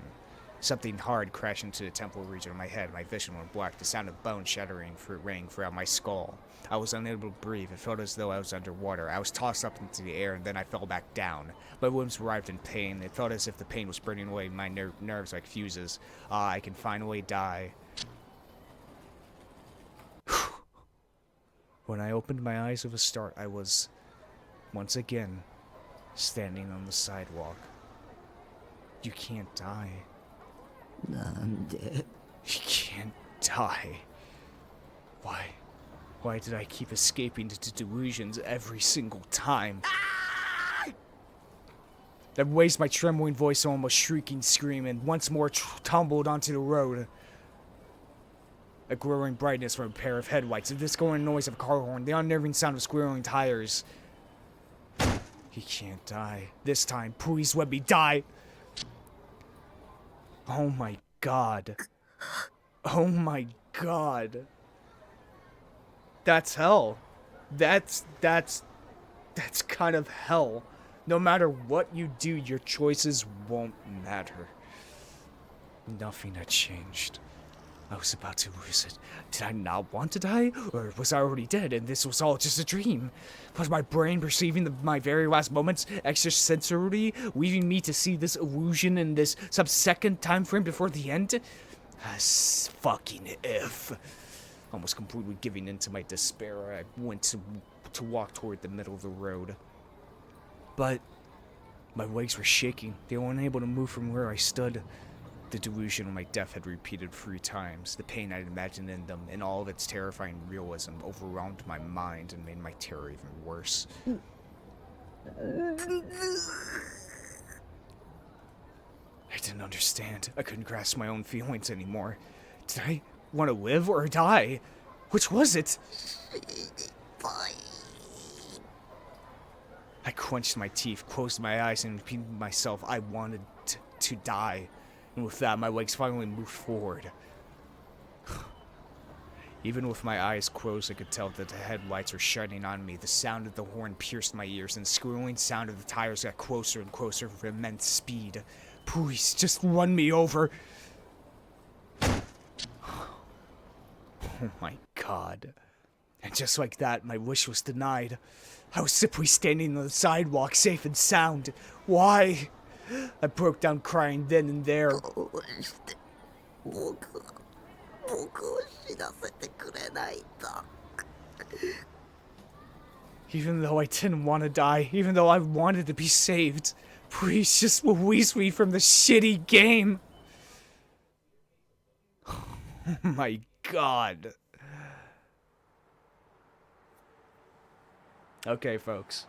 Something hard crashed into the temporal region of my head. My vision went black. The sound of bone shattering rang throughout my skull. I was unable to breathe. It felt as though I was underwater. I was tossed up into the air, and then I fell back down. My limbs writhed in pain. It felt as if the pain was burning away my nerves like fuses. I can finally die. When I opened my eyes with a start, I was, once again, standing on the sidewalk. You can't die. なんで You can't die. Why did I keep escaping to delusions every single time? I raised my trembling voice, almost shrieking, scream, and once more tumbled onto the road. A growing brightness from a pair of headlights, the discordant noise of a car horn, the unnerving sound of squealing tires. He can't die. This time, please let me die. Oh my god. Oh my god. That's hell. That's kind of hell. No matter what you do, your choices won't matter. Nothing had changed. I was about to lose it. Did I not want to die? Or was I already dead and this was all just a dream? Was my brain perceiving my very last moments extrasensorily, leaving me to see this illusion in this sub-second time frame before the end? As fucking if. Almost completely giving in to my despair, I went to walk toward the middle of the road. But my legs were shaking. They were unable to move from where I stood. The delusion of my death had repeated 3 times. The pain I'd imagined in them, in all of its terrifying realism, overwhelmed my mind and made my terror even worse. I didn't understand. I couldn't grasp my own feelings anymore. Did I want to live or die? Which was it? I clenched my teeth, closed my eyes, and repeated to myself I wanted to die. And with that, my legs finally moved forward. Even with my eyes closed, I could tell that the headlights were shining on me. The sound of the horn pierced my ears, and the squealing sound of the tires got closer and closer with immense speed. Please, just run me over. Oh my god. And just like that, my wish was denied. I was simply standing on the sidewalk, safe and sound. Why? I broke down crying then and there. Even though I didn't want to die, even though I wanted to be saved, please just release me from the shitty game. Oh my god. Okay, folks.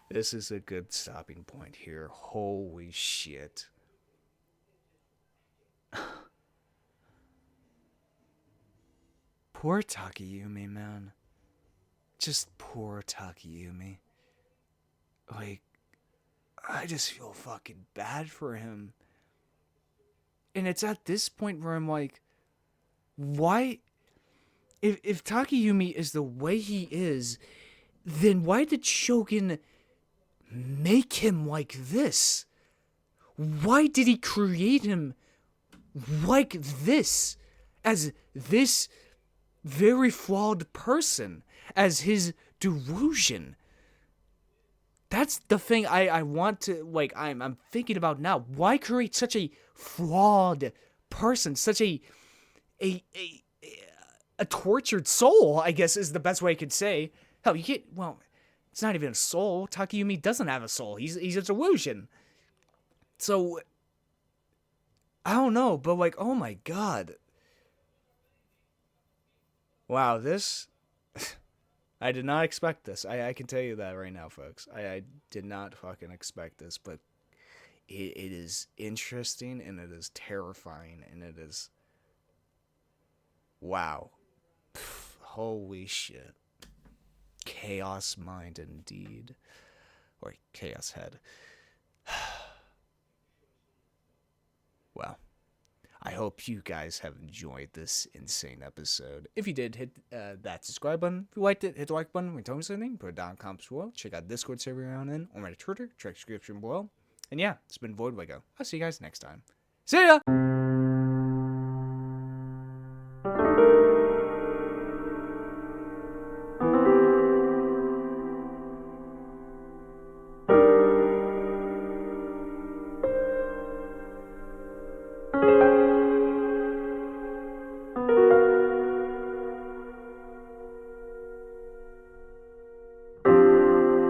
This is a good stopping point here. Holy shit. Poor Takayumi, man. Just poor Takayumi. Like, I just feel fucking bad for him. And it's at this point where I'm like, why? If Takayumi is the way he is, then why did Shogun make him like this? Why did he create him like this? As this very flawed person? As his delusion? That's the thing I want to, like, I'm thinking about now. Why create such a flawed person? Such a tortured soul, I guess is the best way I could say. Hell, you can't, well, it's not even a soul. Takayumi doesn't have a soul. He's a delusion. So, I don't know, but like, oh my god. Wow, this... I did not expect this. I can tell you that right now, folks. I did not fucking expect this, but it is interesting, and it is terrifying, and it is... Wow. Pff, holy shit. Chaos mind, indeed. Or chaos head. Well, I hope you guys have enjoyed this insane episode. If you did, hit that subscribe button. If you liked it, hit the like button. When you told me something, put it down in the comments below. Check out Discord server around in, or my Twitter, check description below. And yeah, it's been Voidlego. I'll see you guys next time. See ya!